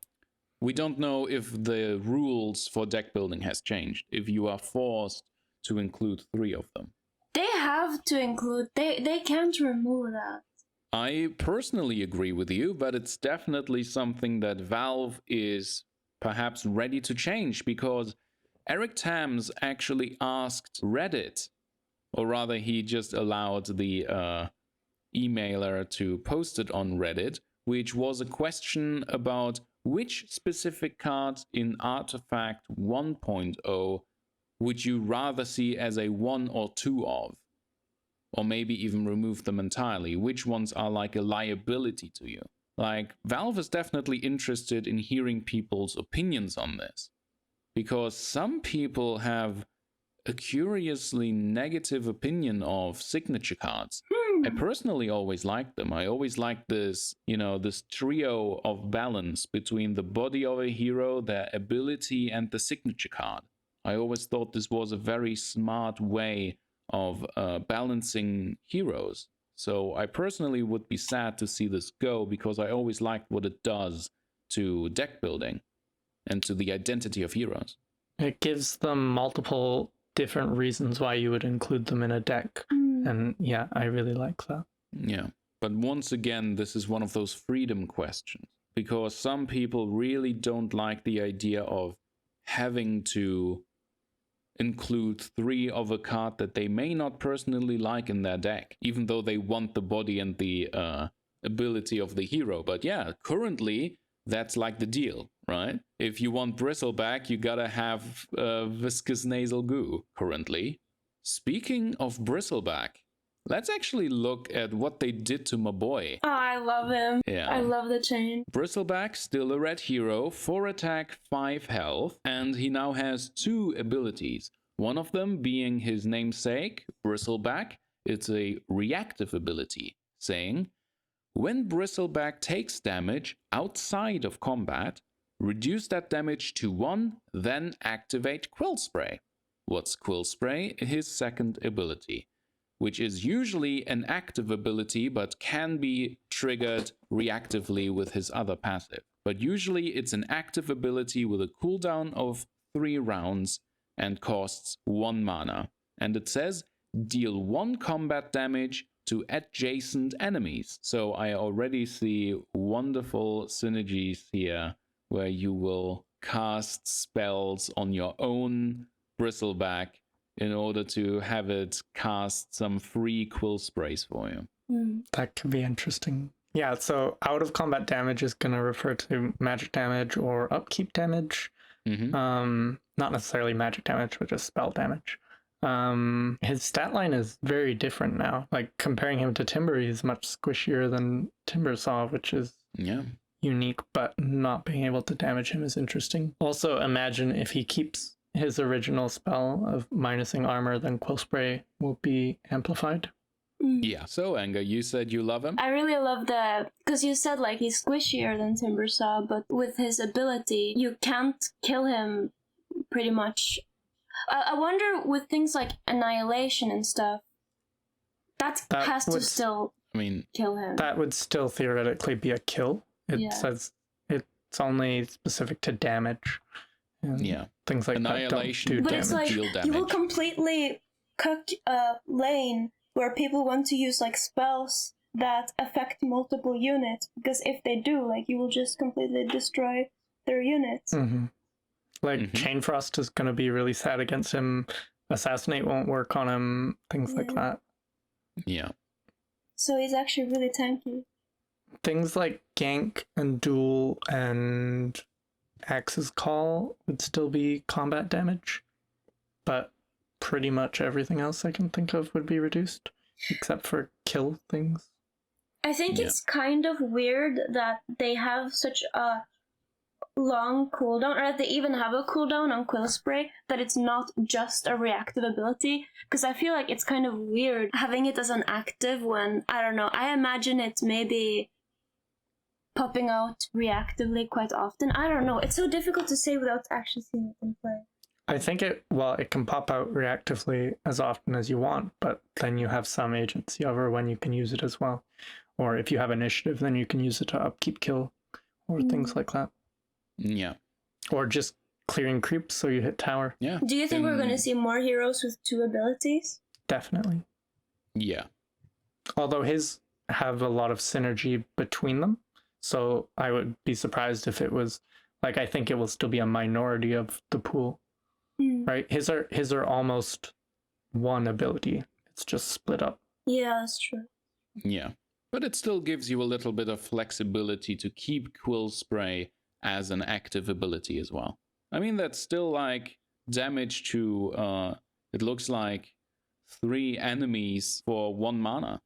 We don't know if the rules for deck building has changed, if you are forced to include 3 of them. They have to include, they can't remove that. I personally agree with you, but it's definitely something that Valve is perhaps ready to change, because Eric Tams actually asked Reddit, or rather he just allowed the emailer to post it on Reddit, which was a question about which specific cards in Artifact 1.0 would you rather see as a 1 or 2 of? Or maybe even remove them entirely. Which ones are like a liability to you? Like, Valve is definitely interested in hearing people's opinions on this. Because some people have a curiously negative opinion of signature cards. I personally always liked them. I always liked this, this trio of balance between the body of a hero, their ability, and the signature card. I always thought this was a very smart way of balancing heroes. So I personally would be sad to see this go, because I always liked what it does to deck building and to the identity of heroes. It gives them multiple different reasons why you would include them in a deck. And yeah, I really like that. Yeah. But once again, this is one of those freedom questions, because some people really don't like the idea of having to include 3 of a card that they may not personally like in their deck, even though they want the body and the ability of the hero. But yeah, currently that's like the deal, right? If you want Bristleback, you gotta have viscous nasal goo currently. Speaking of Bristleback, let's actually look at what they did to my boy. Oh, I love him. Yeah. I love the chain. Bristleback, still a red hero, 4 attack, 5 health, and he now has 2 abilities. One of them being his namesake, Bristleback. It's a reactive ability, saying, when Bristleback takes damage outside of combat, reduce that damage to 1, then activate Quill Spray. What's Quill Spray? His second ability, which is usually an active ability but can be triggered reactively with his other passive. But usually it's an active ability with a cooldown of 3 rounds and costs 1 mana. And it says, deal 1 combat damage to adjacent enemies. So I already see wonderful synergies here where you will cast spells on your own Bristleback in order to have it cast some free quill sprays for you. That could be interesting. Yeah, so out of combat damage is going to refer to magic damage or upkeep damage. Not necessarily magic damage, but just spell damage. His stat line is very different now. Like, comparing him to Timber, he's much squishier than Timbersaw, which is unique, but not being able to damage him is interesting. Also, imagine if he keeps his original spell of minusing armor, then Quill Spray will be amplified. Yeah, so Anger, you said you love him? I really love because you said like he's squishier than Timbersaw, but with his ability, you can't kill him pretty much. I wonder with things like Annihilation and stuff, that has to still kill him. That would still theoretically be a kill. It says it's only specific to damage. And things like Annihilation that don't do but damage. It's like you will completely cook a lane where people want to use like spells that affect multiple units, because if they do, like, you will just completely destroy their units. Like Chain Frost is going to be really sad against him. Assassinate won't work on him. Things like that. Yeah. So he's actually really tanky. Things like Gank and Duel and Axe's Call would still be combat damage, but pretty much everything else I can think of would be reduced, except for kill things. I think it's kind of weird that they have such a long cooldown, or that they even have a cooldown on Quill Spray, that it's not just a reactive ability, because I feel like it's kind of weird having it as an active when, I don't know, I imagine it's maybe popping out reactively quite often. I don't know, it's so difficult to say without actually seeing it in play. I think it can pop out reactively as often as you want, but then you have some agency over when you can use it as well. Or if you have initiative, then you can use it to upkeep kill or things like that. Yeah. Or just clearing creeps so you hit tower. Yeah. Do you think we're going to see more heroes with 2 abilities? Definitely. Yeah. Although his have a lot of synergy between them, so I would be surprised if it was, like, I think it will still be a minority of the pool. Right? His are almost one ability. It's just split up. Yeah, that's true. Yeah. But it still gives you a little bit of flexibility to keep Quill Spray as an active ability as well. I mean, that's still like damage to, it looks like 3 enemies for 1 mana.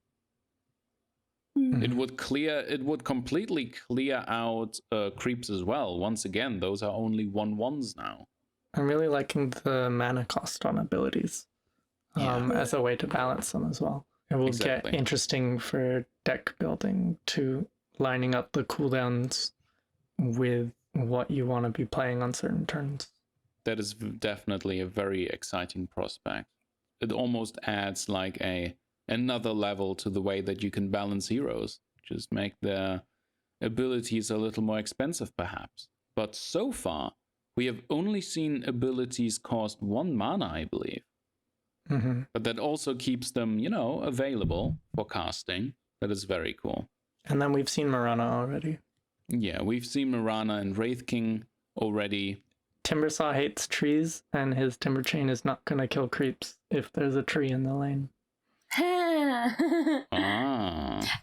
It would completely clear out creeps as well. Once again, those are only 1/1s now. I'm really liking the mana cost on abilities as a way to balance them as well. It will get interesting for deck building to lining up the cooldowns with what you want to be playing on certain turns. That is definitely a very exciting prospect. It almost adds like another level to the way that you can balance heroes. Just make their abilities a little more expensive perhaps. But so far, we have only seen abilities cost 1 mana, I believe. But that also keeps them, available for casting. That is very cool. And then we've seen Marana already. Yeah, we've seen Marana and Wraith King already. Timbersaw hates trees, and his Timber Chain is not going to kill creeps if there's a tree in the lane.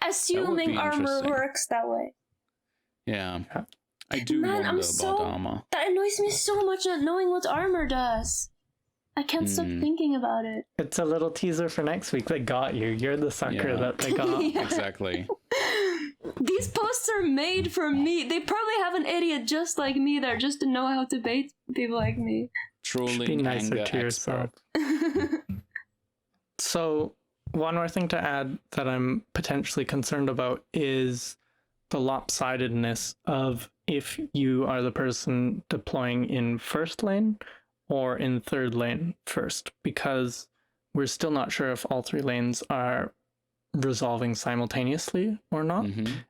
Assuming armor works that way. Yeah. I do wonder about armor. That annoys me so much, not knowing what armor does. I can't stop thinking about it. It's a little teaser for next week. They got you. You're the sucker that they got. Exactly. These posts are made for me. They probably have an idiot just like me there just to know how to bait people like me. Trolling be nicer anger to yourself. So, one more thing to add that I'm potentially concerned about is the lopsidedness of if you are the person deploying in first lane or in third lane first, because we're still not sure if all 3 lanes are resolving simultaneously or not,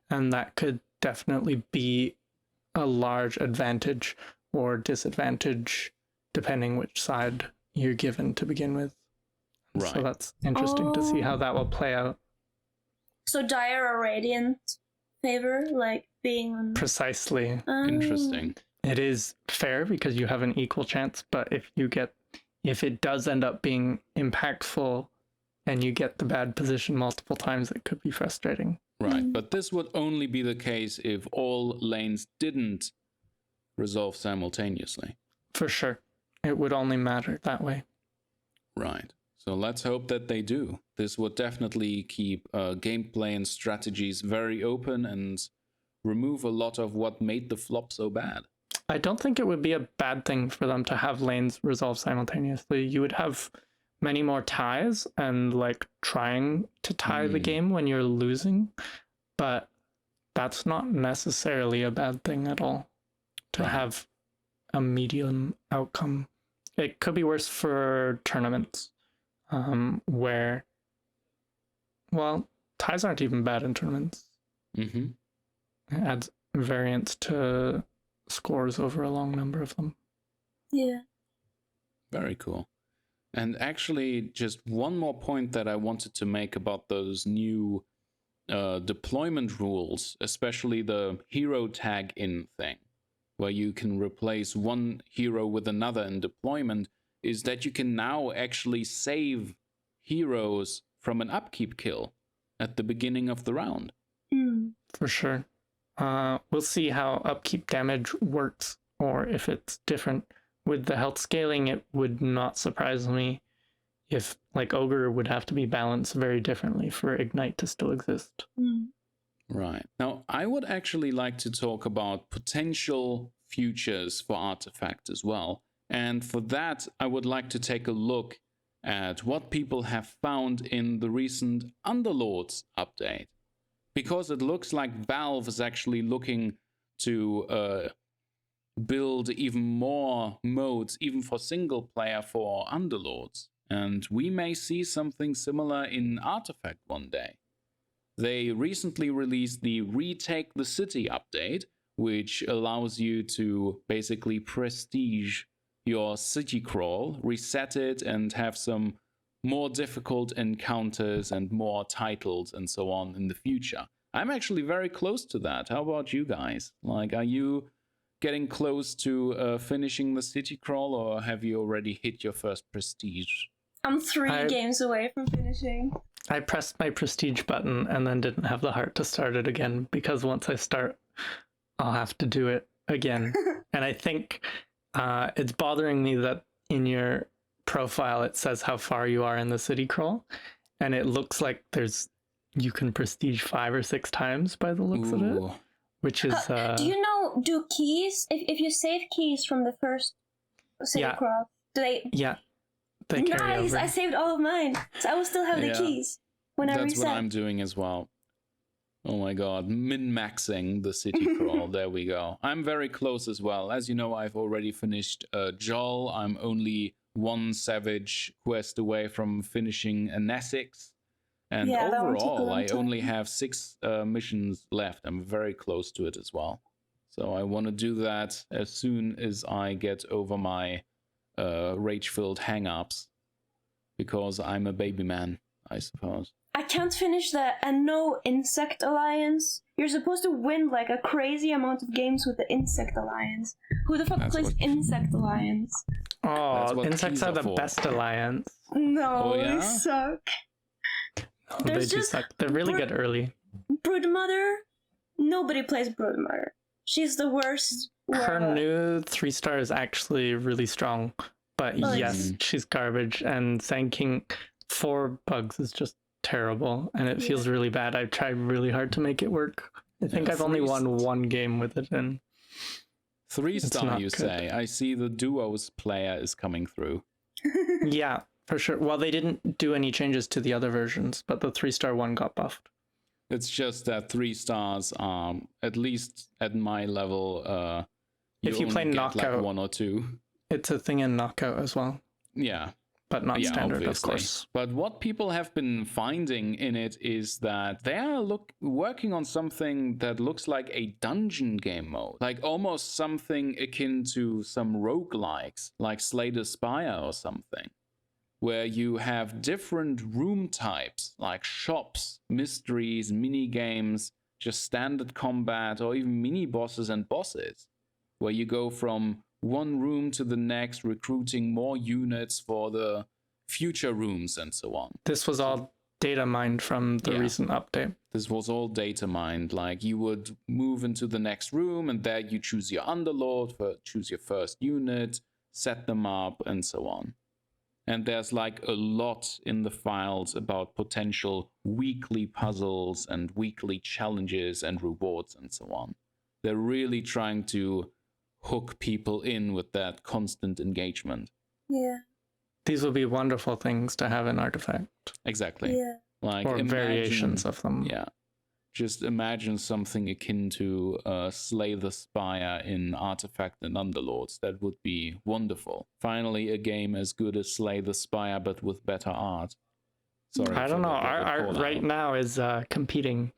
and that could definitely be a large advantage or disadvantage depending which side you're given to begin with. Right. So that's interesting to see how that will play out. So Dire or Radiant favor, like being on... Precisely. Interesting. It is fair because you have an equal chance, but if it does end up being impactful and you get the bad position multiple times, it could be frustrating. Right, but this would only be the case if all lanes didn't resolve simultaneously. For sure. It would only matter that way. Right. So let's hope that they do. This would definitely keep gameplay and strategies very open and remove a lot of what made the flop so bad. I don't think it would be a bad thing for them to have lanes resolve simultaneously. You would have many more ties and like trying to tie the game when you're losing, but that's not necessarily a bad thing at all to have a medium outcome. It could be worse for tournaments where, well, ties aren't even bad in tournaments. It adds variance to scores over a long number of them. Yeah. Very cool. And actually, just one more point that I wanted to make about those new deployment rules, especially the hero tag in thing, where you can replace one hero with another in deployment, is that you can now actually save heroes from an upkeep kill at the beginning of the round. For sure. We'll see how upkeep damage works, or if it's different. With the health scaling, it would not surprise me if, like, Ogre would have to be balanced very differently for Ignite to still exist. Right. Now, I would actually like to talk about potential futures for Artifact as well. And for that, I would like to take a look at what people have found in the recent Underlords update. Because it looks like Valve is actually looking to build even more modes, even for single player, for Underlords. And we may see something similar in Artifact one day. They recently released the Retake the City update, which allows you to basically prestige your city crawl, reset it, and have some more difficult encounters and more titles and so on in the future. I'm actually very close to that. How about you guys? Like, are you getting close to finishing the city crawl, or have you already hit your first prestige? I'm 3 games away from finishing. I pressed my prestige button and then didn't have the heart to start it again, because once I start, I'll have to do it again. And I think it's bothering me that in your profile it says how far you are in the city crawl, and it looks like you can prestige 5 or 6 times by the looks of it, which is do you know, do keys, if you save keys from the first city crawl, do they carry over. I saved all of mine, so I will still have the keys when I reset. That's what I'm doing as well. Oh my god, min-maxing the city crawl. There we go. I'm very close as well. As you know, I've already finished Jol. I'm only 1 savage quest away from finishing an Essex. And overall, I only have 6 missions left. I'm very close to it as well. So I want to do that as soon as I get over my rage-filled hang-ups. Because I'm a baby man, I suppose. I can't finish the No Insect Alliance. You're supposed to win like a crazy amount of games with the Insect Alliance. Who the fuck plays Insect Alliance? Oh, insects are the best alliance. No, they suck. No, they do suck. They're really good early. Broodmother? Nobody plays Broodmother. She's the worst. Her new 3-star is actually really strong. But yes, she's garbage. And Sand 4 bugs is just terrible. And it feels really bad. I've tried really hard to make it work. I think I've only won 1 game with it. And 3-star, you say? I see the duos player is coming through. Yeah, for sure. Well, they didn't do any changes to the other versions, but the 3-star one got buffed. It's just that 3 stars are, at least at my level, if you play knockout, like 1 or 2. It's a thing in knockout as well. Yeah. But not standard, obviously. Of course. But what people have been finding in it is that they are working on something that looks like a dungeon game mode. Like almost something akin to some roguelikes, like Slay the Spire or something. Where you have different room types, like shops, mysteries, mini-games, just standard combat, or even mini-bosses and bosses. Where you go from one room to the next, recruiting more units for the future rooms and so on. This was all data mined from the recent update. This was all data mined. Like you would move into the next room and there you choose your Underlord, choose your first unit, set them up and so on. And there's like a lot in the files about potential weekly puzzles and weekly challenges and rewards and so on. They're really trying to hook people in with that constant engagement. Yeah. These would be wonderful things to have in Artifact. Exactly. Yeah. Like or variations of them. Yeah. Just imagine something akin to Slay the Spire in Artifact and Underlords. That would be wonderful. Finally, a game as good as Slay the Spire, but with better art. Sorry. I don't know. Our art right now is competing.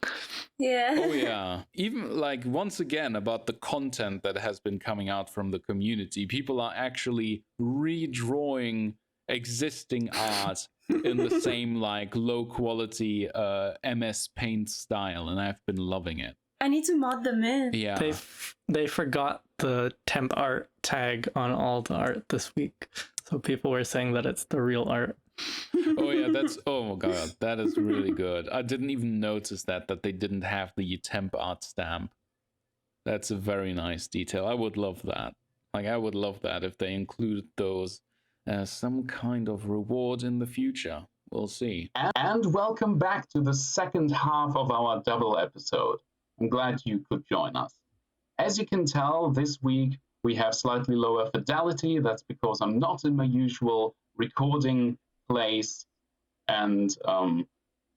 Yeah. Oh, yeah. Even, like, once again, about the content that has been coming out from the community, people are actually redrawing existing art in the same like low quality MS Paint style, and I've been loving it. I need to mod them in. Yeah, They forgot the temp art tag on all the art this week, so people were saying that it's the real art. Oh yeah, that's oh my god, that is really good. I didn't even notice that they didn't have the temp art stamp. That's a very nice detail. I would love that. Like I would love that if they included those as some kind of reward in the future. We'll see. And welcome back to the second half of our double episode. I'm glad you could join us. As you can tell, this week we have slightly lower fidelity. That's because I'm not in my usual recording place, and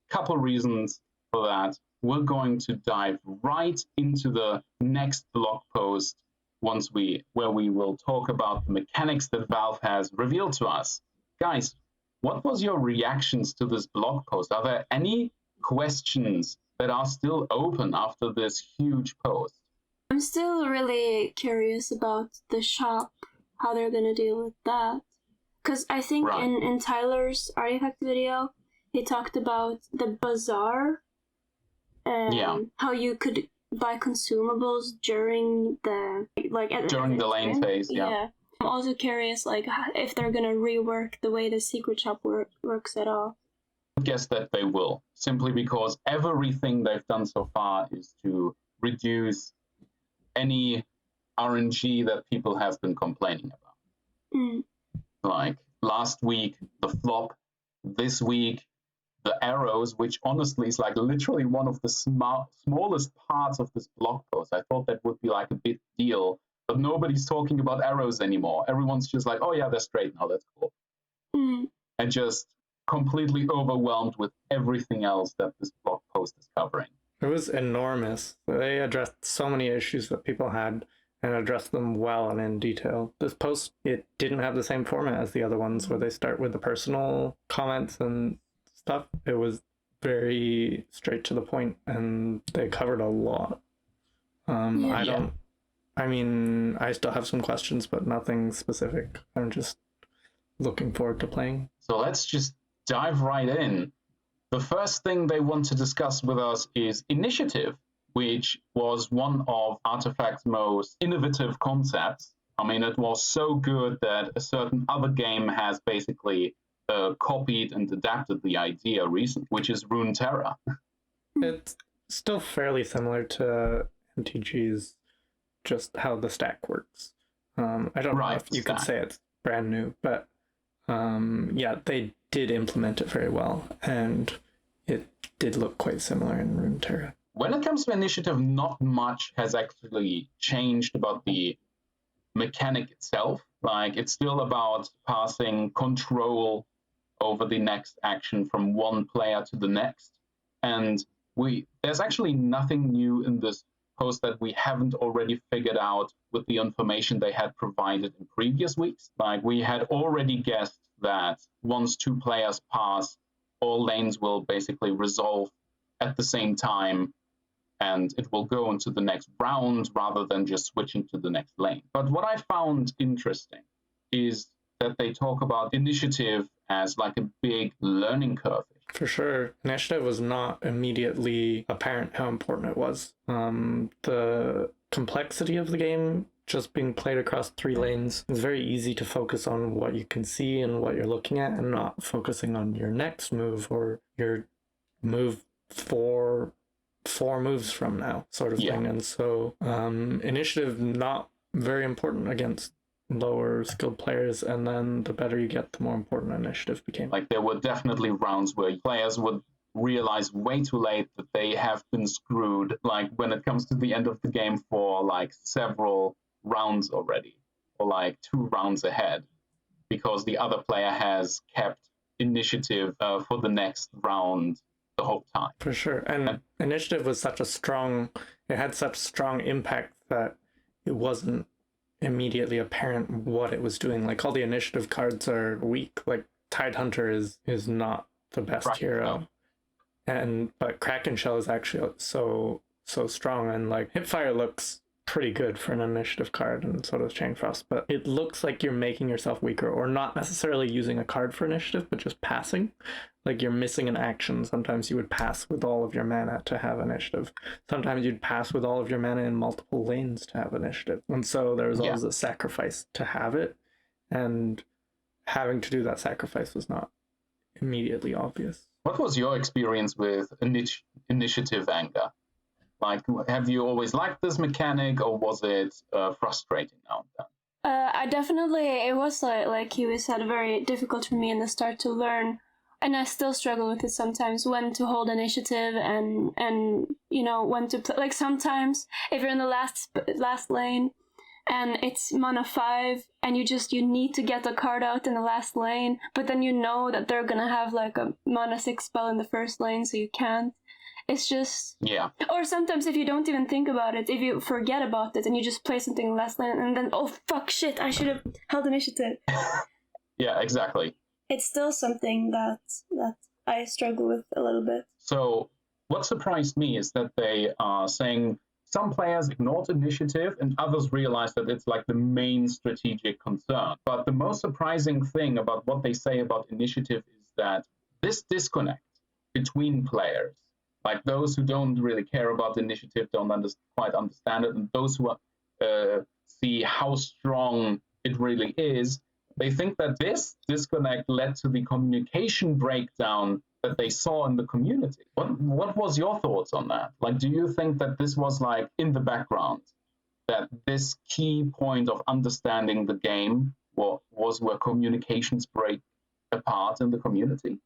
couple reasons for that. We're going to dive right into the next blog post where we will talk about the mechanics that Valve has revealed to us. Guys, what was your reactions to this blog post? Are there any questions that are still open after this huge post? I'm still really curious about the shop, how they're gonna deal with that. Because I think in Tyler's Artifact video, he talked about the bazaar and how you could buy consumables during the during the lane phase. Yeah. I'm also curious, like, if they're gonna rework the way the secret shop works at all. I guess that they will, simply because everything they've done so far is to reduce any RNG that people have been complaining about. Like last week, the flop, this week, the arrows, which honestly is like literally one of the smallest parts of this blog post. I thought that would be like a big deal, but nobody's talking about arrows anymore. Everyone's just like, oh yeah, they're straight now, that's cool. And just completely overwhelmed with everything else that this blog post is covering. It was enormous. They addressed so many issues that people had and addressed them well and in detail. This post, it didn't have the same format as the other ones where they start with the personal comments and stuff. It was very straight to the point, and they covered a lot. I still have some questions, but nothing specific. I'm just looking forward to playing. So let's just dive right in. The first thing they want to discuss with us is initiative, which was one of Artifact's most innovative concepts. I mean, it was so good that a certain other game has basically copied and adapted the idea recently, which is Runeterra. It's still fairly similar to MTG's, just how the stack works. I don't know if you could say it's brand new, but yeah, they did implement it very well, and it did look quite similar in Runeterra. When it comes to initiative, not much has actually changed about the mechanic itself. Like, it's still about passing control over the next action from one player to the next. And there's actually nothing new in this post that we haven't already figured out with the information they had provided in previous weeks. Like, we had already guessed that once two players pass, all lanes will basically resolve at the same time, and it will go into the next round rather than just switching to the next lane. But what I found interesting is that they talk about initiative as like a big learning curve. For sure. Initiative was not immediately apparent how important it was. The complexity of the game just being played across 3 lanes, it's very easy to focus on what you can see and what you're looking at, and not focusing on your next move or your move four moves from now, sort of thing. And so initiative not very important against lower skilled players, and then the better you get, the more important initiative became. Like there were definitely rounds where players would realize way too late that they have been screwed, like when it comes to the end of the game for like several rounds already, or like 2 rounds ahead, because the other player has kept initiative for the next round the whole time. For sure. And initiative was it had such strong impact that it wasn't immediately apparent what it was doing. Like all the initiative cards are weak. Like Tidehunter is not the best hero. But Kraken Shell is actually so strong, and like Hipfire looks pretty good for an initiative card, and so does Chain Frost, but it looks like you're making yourself weaker, or not necessarily using a card for initiative, but just passing. Like you're missing an action. Sometimes you would pass with all of your mana to have initiative. Sometimes you'd pass with all of your mana in multiple lanes to have initiative. And so there was always a sacrifice to have it, and having to do that sacrifice was not immediately obvious. What was your experience with initiative anger? Like, have you always liked this mechanic, or was it frustrating now and then? I definitely, it was like Kiwi said, very difficult for me in the start to learn, and I still struggle with it sometimes, when to hold initiative and you know, when to play. Like sometimes if you're in the last lane and it's mana 5 and you need to get the card out in the last lane, but then you know that they're gonna have like a mana 6 spell in the first lane, so you can't. It's just... Yeah. Or sometimes if you don't even think about it, if you forget about it and you just play something in the last lane, and then, oh fuck, shit, I should have held initiative. Yeah, exactly. It's still something that I struggle with a little bit. So what surprised me is that they are saying some players ignored initiative and others realized that it's like the main strategic concern. But the most surprising thing about what they say about initiative is that this disconnect between players, like those who don't really care about the initiative, don't quite understand it, and those who see how strong it really is, they think that this disconnect led to the communication breakdown that they saw in the community. What was your thoughts on that? Like, do you think that this was like in the background, that this key point of understanding the game was where communications break apart in the community?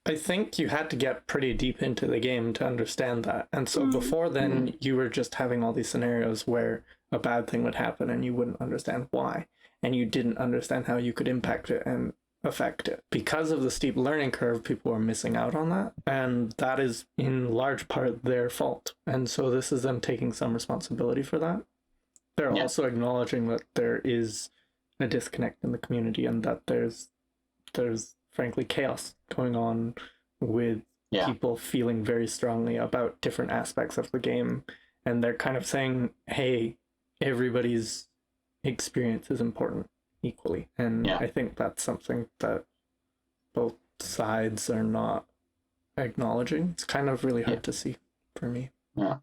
I think you had to get pretty deep into the game to understand that. And so before then, you were just having all these scenarios where a bad thing would happen and you wouldn't understand why. And you didn't understand how you could impact it and affect it. Because of the steep learning curve, people were missing out on that. And that is in large part their fault. And so this is them taking some responsibility for that. They're also acknowledging that there is a disconnect in the community, and that there's frankly chaos going on with people feeling very strongly about different aspects of the game. And they're kind of saying, hey, everybody's experience is important equally. And I think that's something that both sides are not acknowledging. It's kind of really hard to see for me. Yeah.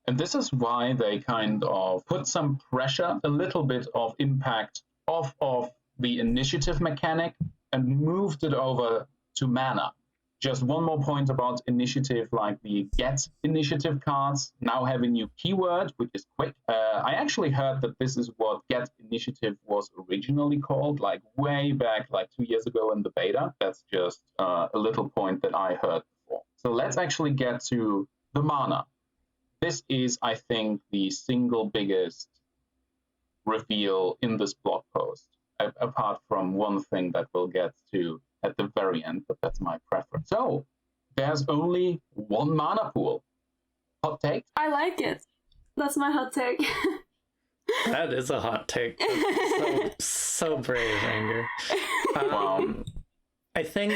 And this is why they kind of put some pressure, a little bit of impact off of the initiative mechanic and moved it over to mana. Just one more point about initiative, like the get initiative cards now have a new keyword, which is quick. I actually heard that this is what get initiative was originally called, like way back, like 2 years ago in the beta. That's just a little point that I heard before. So let's actually get to the mana. This is, I think, the single biggest reveal in this blog post, apart from one thing that we'll get to at the very end, but that's my preference. So there's only one mana pool. Hot take? I like it. That's my hot take. That is a hot take. So brave, Anger. I think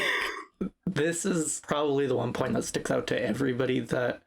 this is probably the one point that sticks out to everybody that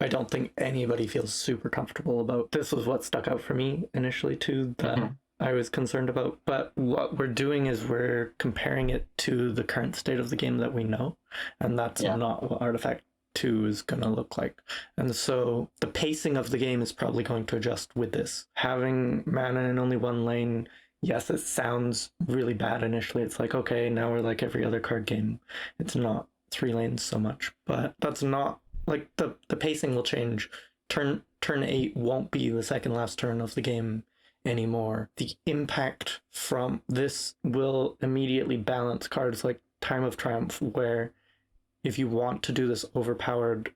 I don't think anybody feels super comfortable about. This was what stuck out for me initially too, that I was concerned about. But what we're doing is we're comparing it to the current state of the game that we know, and that's not what Artifact 2 is going to look like. And so the pacing of the game is probably going to adjust with this. Having mana in only one lane, yes, it sounds really bad initially. It's like, okay, now we're like every other card game. It's not 3 lanes so much, but that's not like the pacing will change. Turn 8 won't be the second last turn of the game anymore. The impact from this will immediately balance cards like Time of Triumph, where if you want to do this overpowered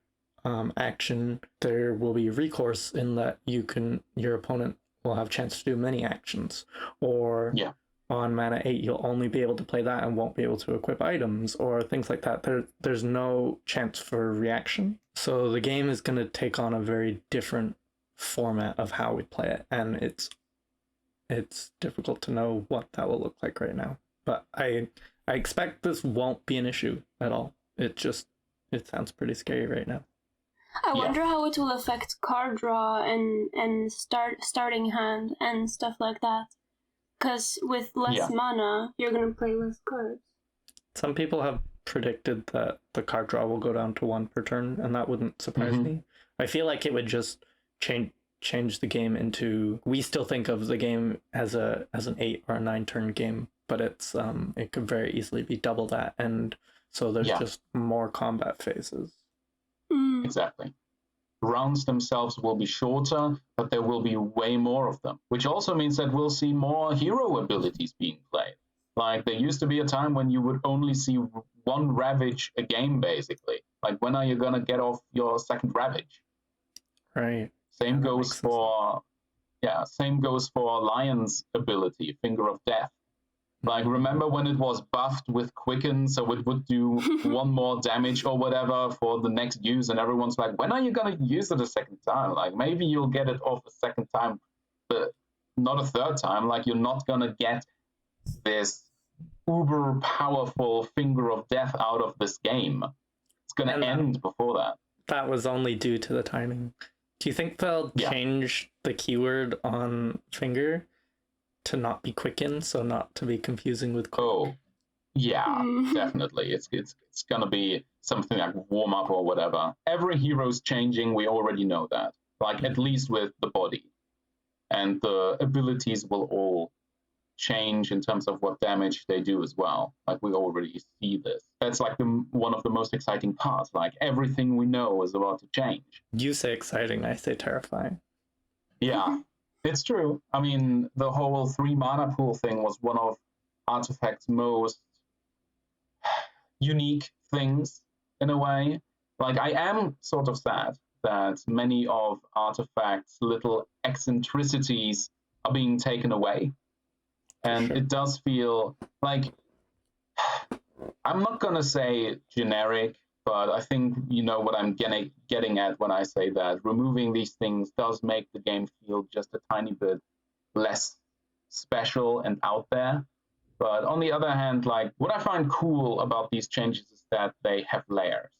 action, there will be recourse in that your opponent will have a chance to do many actions, or on mana 8 you'll only be able to play that and won't be able to equip items or things like that. There's no chance for reaction, so the game is going to take on a very different format of how we play it, and it's difficult to know what that will look like right now, but I expect this won't be an issue at all. It sounds pretty scary right now. I wonder how it will affect card draw and starting hand and stuff like that. Because with less mana, you're going to play less cards. Some people have predicted that the card draw will go down to 1 per turn, and that wouldn't surprise me. I feel like it would just change the game into... We still think of the game as an 8 or a 9 turn game, but it could very easily be double that, and so there's just more combat phases. Exactly. Rounds themselves will be shorter, but there will be way more of them, which also means that we'll see more hero abilities being played. Like, there used to be a time when you would only see 1 Ravage a game, basically. Like, when are you gonna get off your second Ravage? Right. Same goes for Lion's ability, Finger of Death. Like, remember when it was buffed with Quicken, so it would do 1 more damage or whatever for the next use, and everyone's like, when are you going to use it a second time? Like, maybe you'll get it off a second time, but not a third time. Like, you're not going to get this uber powerful Finger of Death out of this game. It's going to end before that. That was only due to the timing. Do you think they'll change the keyword on Finger to not be Quicken, so not to be confusing with Quick? Oh, yeah, definitely. It's gonna be something like warm up or whatever. Every hero's changing, we already know that. Like, at least with the body. And the abilities will all change in terms of what damage they do as well. Like, we already see this. That's like one of the most exciting parts. Like, everything we know is about to change. You say exciting, I say terrifying. Yeah. It's true. I mean, the whole 3 mana pool thing was one of Artifact's most unique things, in a way. Like, I am sort of sad that many of Artifact's little eccentricities are being taken away. And it does feel like, I'm not going to say generic, but I think you know what I'm getting at when I say that. Removing these things does make the game feel just a tiny bit less special and out there. But on the other hand, like, what I find cool about these changes is that they have layers.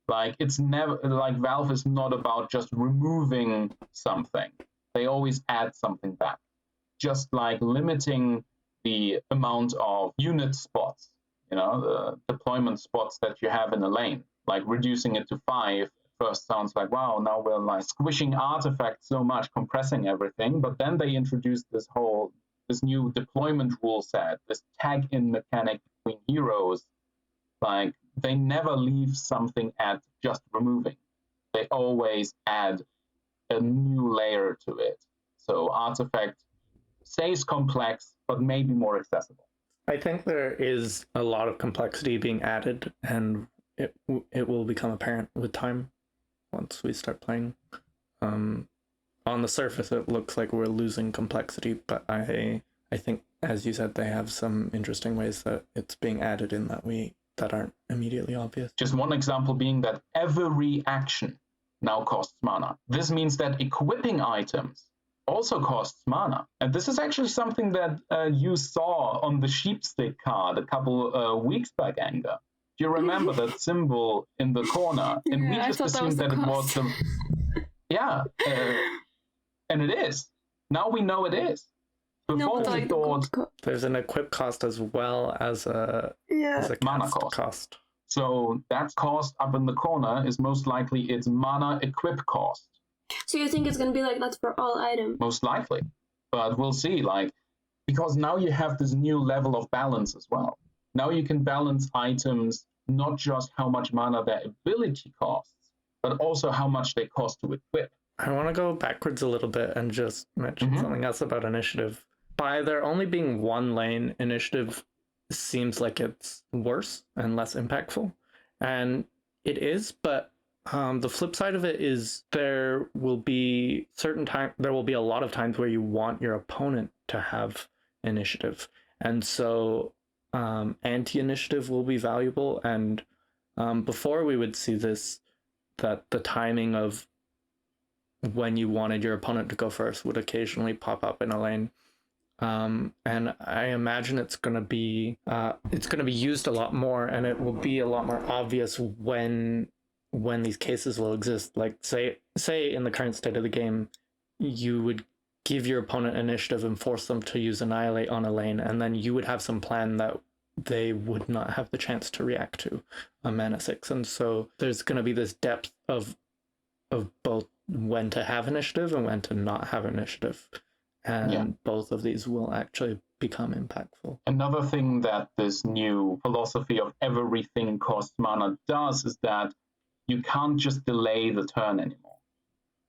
Like, it's never, like, Valve is not about just removing something. They always add something back. Just like limiting the amount of unit spots, you know, the deployment spots that you have in a lane, like reducing it to 5. First sounds like, wow, now we're like squishing Artifacts so much, compressing everything. But then they introduced this new deployment rule set, this tag in mechanic between heroes. Like, they never leave something at just removing. They always add a new layer to it. So Artifact stays complex, but maybe more accessible. I think there is a lot of complexity being added, and it will become apparent with time once we start playing. On the surface, it looks like we're losing complexity, but I think, as you said, they have some interesting ways that it's being added in that aren't immediately obvious. Just one example being that every action now costs mana. This means that equipping items also costs mana. And this is actually something that you saw on the sheepstick card a couple weeks back, Anger. Do you remember that symbol in the corner? And we just assumed that it was the... Yeah, and it is. Now we know it is. Before we thought... There's an equip cost as well as a mana cost. So that cost up in the corner is most likely its mana equip cost. So you think it's going to be like that for all items? Most likely. But we'll see, like, because now you have this new level of balance as well. Now you can balance items, not just how much mana their ability costs, but also how much they cost to equip. I want to go backwards a little bit and just mention something else about initiative. By there only being one lane, initiative seems like it's worse and less impactful. And it is, but the flip side of it is there will be a lot of times where you want your opponent to have initiative. And so anti-initiative will be valuable. And before we would see this, that the timing of when you wanted your opponent to go first would occasionally pop up in a lane. And I imagine it's going to be used a lot more, and it will be a lot more obvious when these cases will exist. Like say in the current state of the game, you would give your opponent initiative and force them to use Annihilate on a lane, and then you would have some plan that they would not have the chance to react to a mana 6. And so there's going to be this depth of both when to have initiative and when to not have initiative. And both of these will actually become impactful. Another thing that this new philosophy of everything costs mana does is that you can't just delay the turn anymore.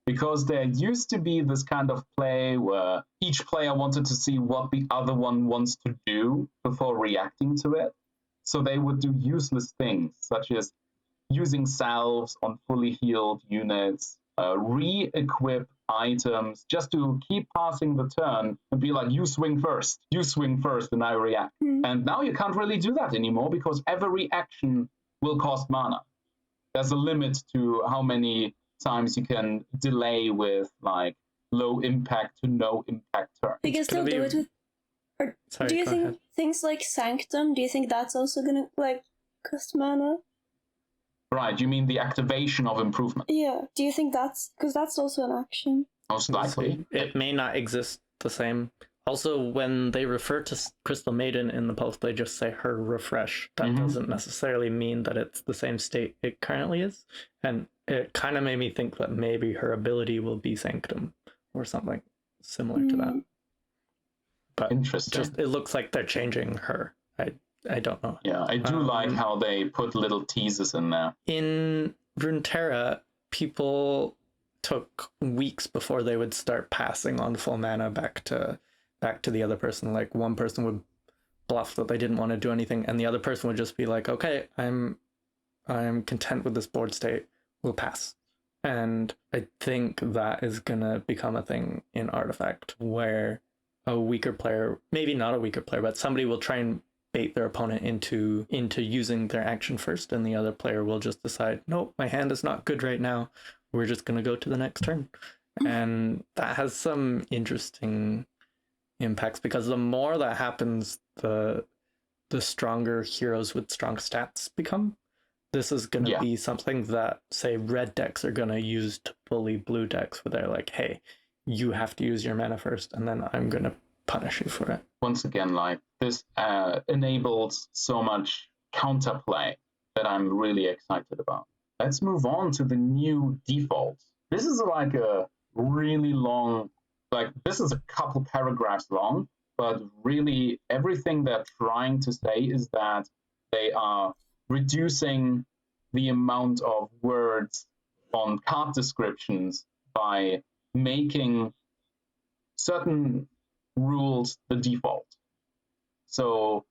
Because there used to be this kind of play where each player wanted to see what the other one wants to do before reacting to it. So they would do useless things, such as using salves on fully healed units, re-equip items, just to keep passing the turn and be like, you swing first, and I react. And now you can't really do that anymore because every action will cost mana. There's a limit to how many times you can delay with like low impact to no impact turn. You can still do it with... Or Sorry, do you think ahead. things like Sanctum, do you think that's also gonna like cost mana? Right, you mean the activation of improvement? Yeah. Do you think that's... Because that's also an action. Most likely. It may not exist the same. Also, when they refer to Crystal Maiden in the post, they just say her refresh. That doesn't necessarily mean that it's the same state it currently is. And it kind of made me think that maybe her ability will be Sanctum or something similar to that. But Interesting. it looks like they're changing her. I don't know. Yeah, I do like how they put little teases in there. In Runeterra, people took weeks before they would start passing on full mana back to the other person. Like one person would bluff that they didn't want to do anything, and the other person would just be like, "Okay, I'm content with this board state. We'll pass." And I think that is gonna become a thing in Artifact, where a weaker player, maybe not a weaker player, but somebody will try and bait their opponent into using their action first, and the other player will just decide, nope, my hand is not good right now. We're just going to go to the next turn. And that has some interesting impacts, because the more that happens, the stronger heroes with strong stats become. This is going to be something that, say, red decks are going to use to bully blue decks, where they're like, hey, you have to use your mana first, and then I'm going to punish you for it. Once again, like this enables so much counterplay that I'm really excited about. Let's move on to the new defaults. This is like a really long, this is a couple paragraphs long, but really everything they're trying to say is that they are reducing the amount of words on card descriptions by making certain rules the default. So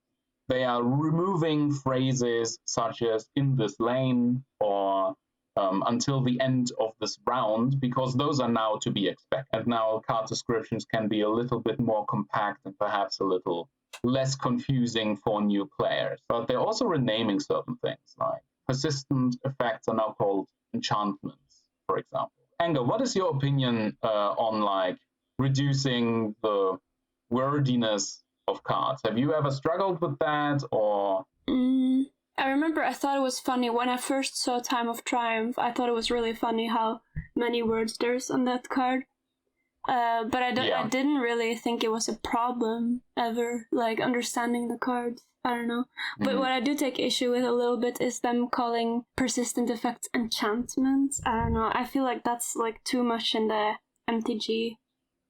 they are removing phrases such as in this lane or until the end of this round, because those are now to be expected. And now card descriptions can be a little bit more compact and perhaps a little less confusing for new players. But they're also renaming certain things, like persistent effects are now called enchantments, for example. Anger, what is your opinion on like reducing the wordiness of cards? Have you ever struggled with that, or? I remember I thought it was funny when I first saw Time of Triumph. I thought it was really funny how many words there's on that card. But I didn't really think it was a problem ever, like understanding the cards. I don't know. But what I do take issue with a little bit is them calling persistent effects enchantments. I don't know. I feel like that's like too much in the MTG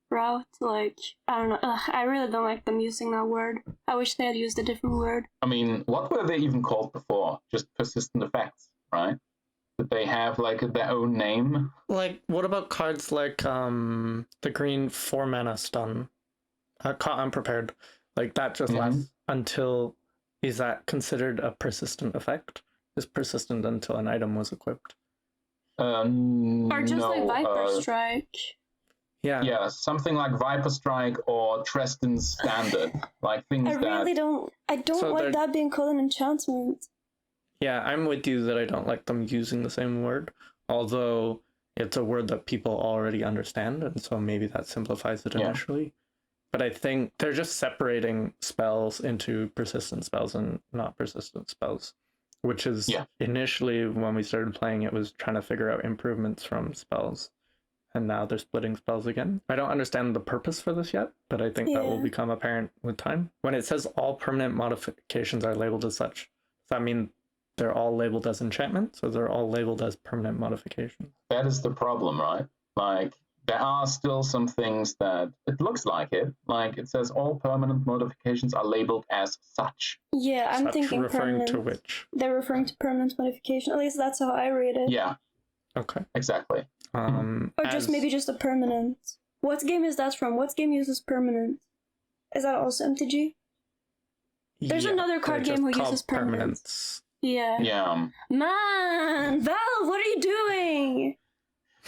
route. Like, I don't know. I really don't like them using that word. I wish they had used a different word. I mean, what were they even called before? Just persistent effects, right? The they have like their own name. Like, what about cards like the green 4-mana stun? Caught unprepared. Like, that just lasts until... Is that considered a persistent effect? Is persistent until an item was equipped? Or just no, like Viper Strike. Yeah. Yeah, something like Viper Strike or Treston's Standard. Like things I really don't... I don't So like they're- that being called an enchantment. Yeah, I'm with you that I don't like them using the same word, although it's a word that people already understand, and so maybe that simplifies it initially. But I think they're just separating spells into persistent spells and not persistent spells, which is initially when we started playing, it was trying to figure out improvements from spells, and now they're splitting spells again. I don't understand the purpose for this yet, but I think that will become apparent with time. When it says all permanent modifications are labeled as such, does that mean they're all labeled as enchantments, or they're all labeled as permanent modifications? That is the problem, right? Like, there are still some things that it looks like it. Like, it says all permanent modifications are labeled as such. Yeah, I'm Such thinking referring permanent. to which? They're referring to permanent modification. At least that's how I read it. Yeah, Okay. exactly. Or just maybe just a permanent. What game is that from? What game uses permanent? Is that also MTG? There's another card they're game just who called uses permanent. permanents. Yeah. Yeah. Man, Valve, what are you doing?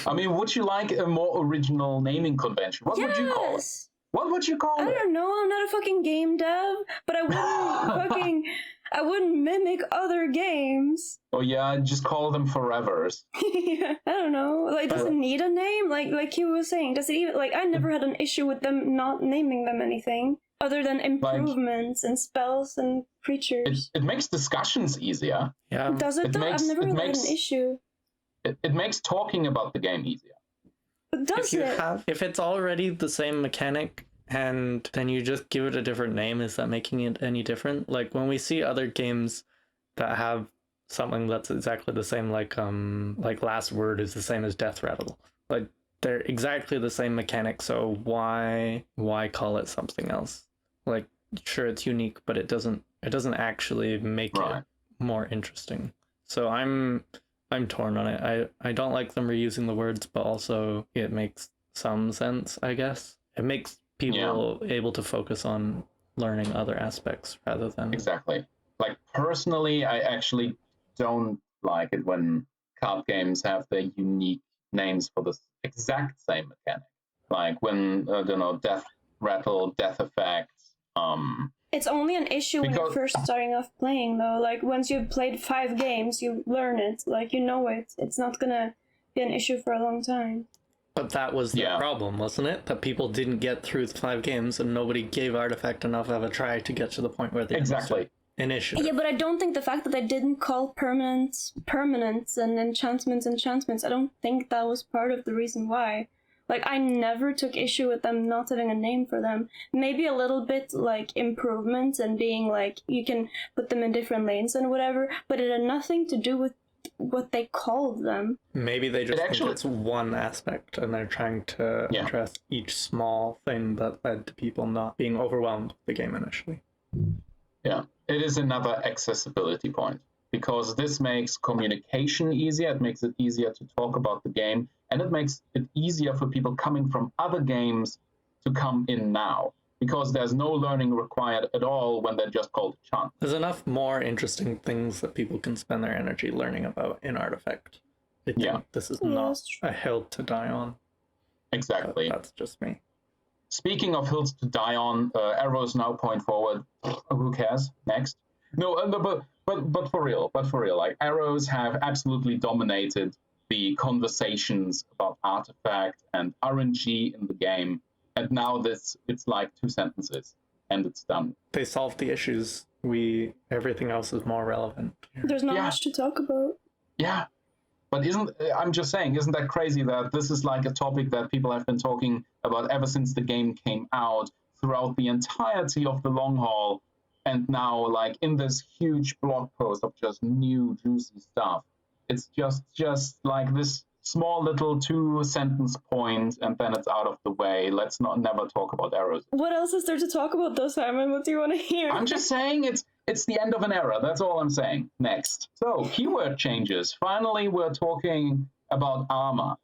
I mean, would you like a more original naming convention? What would you call it? What would you call I it? don't know. I'm not a fucking game dev, but I wouldn't mimic other games. Oh yeah, just call them Forevers. I don't know. Like, does it need a name? Like Kiwi was saying, does it even like? I never had an issue with them not naming them anything other than improvements and spells and creatures. It makes discussions easier. Yeah. Does it though? I've never really had an issue. It makes talking about the game easier. But does it? If it's already the same mechanic and then you just give it a different name, is that making it any different? Like when we see other games that have something that's exactly the same, like Last Word is the same as Death Rattle. Like they're exactly the same mechanic, so why call it something else? Like sure it's unique, but it doesn't actually make it more interesting. So I'm torn on it. I don't like them reusing the words, but also it makes some sense, I guess. It makes people able to focus on learning other aspects rather than... Exactly. Like, personally, I actually don't like it when card games have their unique names for the exact same mechanic. Like when, I don't know, Death Rattle, Death Effect, It's only an issue when you're first starting off playing, though. Like, once you've played 5 games, you learn it. Like, you know it. It's not gonna be an issue for a long time. But that was the problem, wasn't it? That people didn't get through the 5 games, and nobody gave Artifact enough of a try to get to the point where they understood initiative. Yeah, but I don't think the fact that they didn't call permanents and enchantments, I don't think that was part of the reason why. Like, I never took issue with them not having a name for them. Maybe a little bit, like, improvements and being, like, you can put them in different lanes and whatever, but it had nothing to do with what they called them. Maybe they just think it's one aspect, and they're trying to address each small thing that led to people not being overwhelmed with the game initially. Yeah, it is another accessibility point, because this makes communication easier, it makes it easier to talk about the game, and it makes it easier for people coming from other games to come in now, because there's no learning required at all when they're just called chunk. There's enough more interesting things that people can spend their energy learning about in Artifact. I think this is not a hill to die on. Exactly. That's just me. Speaking of hills to die on, arrows now point forward. Who cares? Next. No, but for real, like arrows have absolutely dominated the conversations about Artifact and RNG in the game, and now it's like 2 sentences and it's done. They solved the issues. Everything else is more relevant. There's not much to talk about. Yeah, but I'm just saying, isn't that crazy that this is like a topic that people have been talking about ever since the game came out, throughout the entirety of the long haul, and now like in this huge blog post of just new juicy stuff. It's just like this small little 2-sentence point, and then it's out of the way. Let's never talk about arrows. What else is there to talk about though, Simon? What do you want to hear? I'm just saying it's the end of an era. That's all I'm saying. Next. So, keyword changes. Finally, we're talking about armor.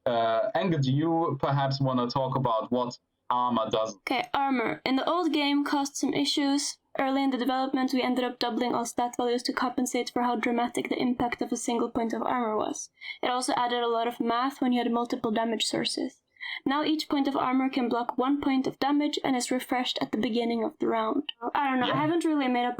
Anger, do you perhaps want to talk about what armor does? Okay, armor. In the old game caused some issues. Early in the development, we ended up doubling all stat values to compensate for how dramatic the impact of a single point of armor was. It also added a lot of math when you had multiple damage sources. Now each point of armor can block 1 point of damage and is refreshed at the beginning of the round. I don't know, I haven't really made up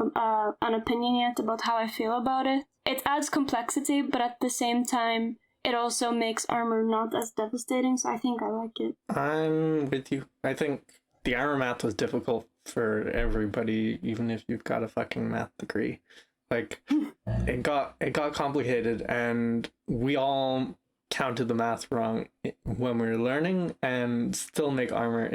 an opinion yet about how I feel about it. It adds complexity, but at the same time, it also makes armor not as devastating, so I think I like it. I'm with you. I think the armor math was difficult for everybody, even if you've got a fucking math degree. Like, it got complicated, and we all counted the math wrong when we were learning, and still make armor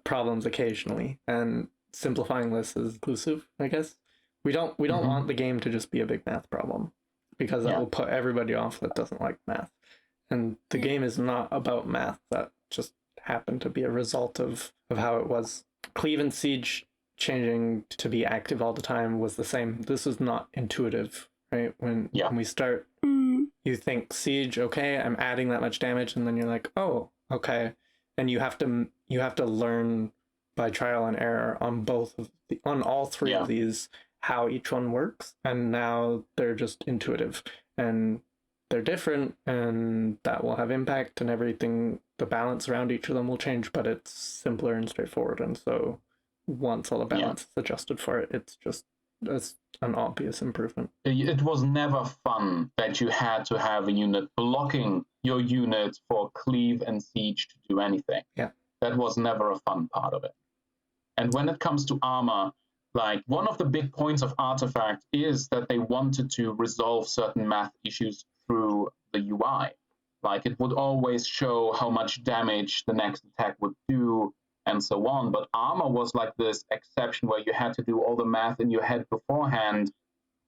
problems occasionally. And simplifying this is inclusive, I guess. We don't want the game to just be a big math problem, because that will put everybody off that doesn't like math. And the game is not about math. That just happened to be a result of how it was. Cleave and Siege changing to be active all the time was the same. This is not intuitive, right? When we start, you think Siege, okay, I'm adding that much damage, and then you're like, oh, okay. And you have to learn by trial and error on all three of these how each one works, and now they're just intuitive and they're different, and that will have impact, and everything, the balance around each of them will change, but it's simpler and straightforward. And so once all the balance is adjusted for it, it's an obvious improvement. It was never fun that you had to have a unit blocking your unit for Cleave and Siege to do anything. Yeah. That was never a fun part of it. And when it comes to armor, like, one of the big points of Artifact is that they wanted to resolve certain math issues through the UI. Like, it would always show how much damage the next attack would do, and so on. But armor was like this exception where you had to do all the math in your head beforehand,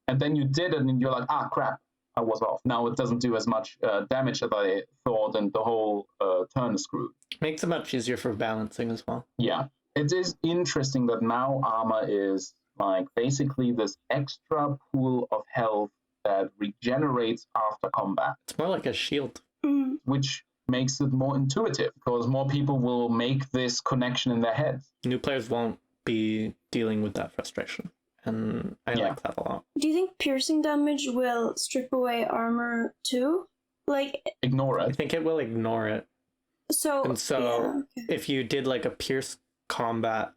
and then you did it, and you're like, ah, crap, I was off. Now it doesn't do as much damage as I thought, and the whole turn is screwed. Makes it much easier for balancing as well. Yeah. It is interesting that now armor is like basically this extra pool of health that regenerates after combat. It's more like a shield. Which makes it more intuitive, because more people will make this connection in their heads. New players won't be dealing with that frustration, and I like that a lot. Do you think piercing damage will strip away armor too? Like, ignore it. I think it will ignore it. So if you did like a pierce combat,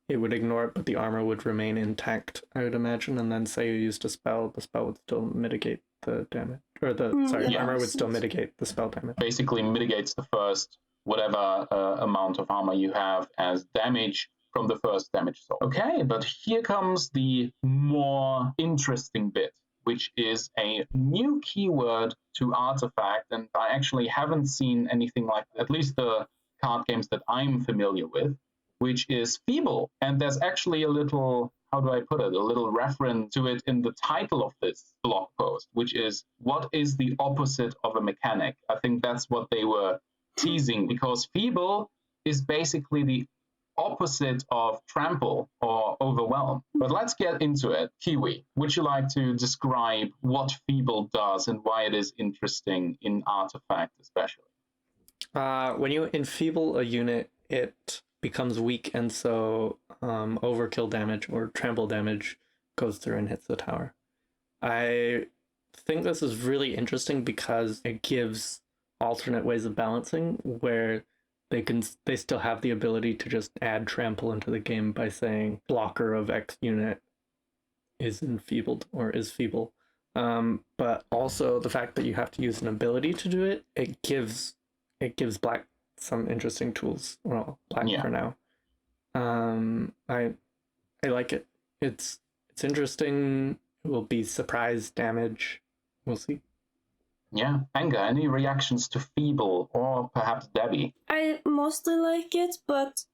it would ignore it, but the armor would remain intact, I would imagine. And then say you used a spell, the spell would still mitigate the damage, or the armor would still mitigate the spell damage. Basically mitigates the first whatever amount of armor you have as damage from the first damage source. Okay, but here comes the more interesting bit, which is a new keyword to Artifact, and I actually haven't seen anything like, at least the card games that I'm familiar with, which is Feeble. And there's actually a little, how do I put it, a little reference to it in the title of this blog post, which is, what is the opposite of a mechanic? I think that's what they were teasing, because Feeble is basically the opposite of trample or overwhelm. But let's get into it. Kiwi, would you like to describe what Feeble does and why it is interesting in Artifact especially? When you enfeeble a unit, it becomes weak, and so overkill damage or trample damage goes through and hits the tower. I think this is really interesting because it gives alternate ways of balancing where they still have the ability to just add trample into the game by saying blocker of X unit is enfeebled or is feeble. But also the fact that you have to use an ability to do it, it gives black some interesting tools. Well, black for now. I like it. It's interesting. It will be surprise damage. We'll see. Yeah. Anger, any reactions to Feeble or perhaps Debbi? I mostly like it, but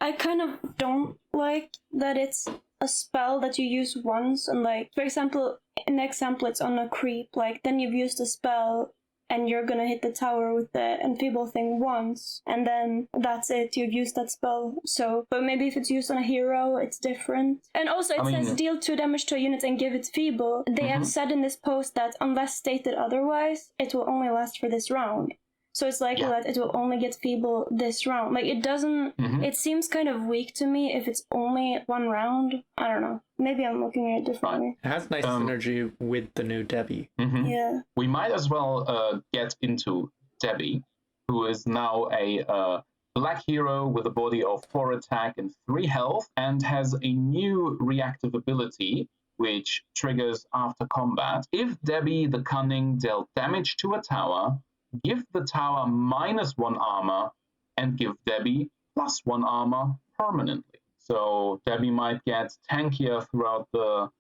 I kind of don't like that it's a spell that you use once, and like, for example, in the example, it's on a creep, like, then you've used a spell and you're gonna hit the tower with the enfeeble thing once, and then that's it, you've used that spell. So, but maybe if it's used on a hero, it's different. And also it says deal 2 damage to a unit and give it Feeble. They have said in this post that unless stated otherwise, it will only last for this round. So it's likely that it will only get Feeble this round. Like, it doesn't... It seems kind of weak to me if it's only one round. I don't know. Maybe I'm looking at it differently. It has nice synergy with the new Debbi. Yeah. We might as well get into Debbi, who is now a black hero with a body of 4 attack and 3 health, and has a new reactive ability, which triggers after combat. If Debbi the Cunning dealt damage to a tower, give the tower -1 armor and give Debbi +1 armor permanently. So Debbi might get tankier throughout the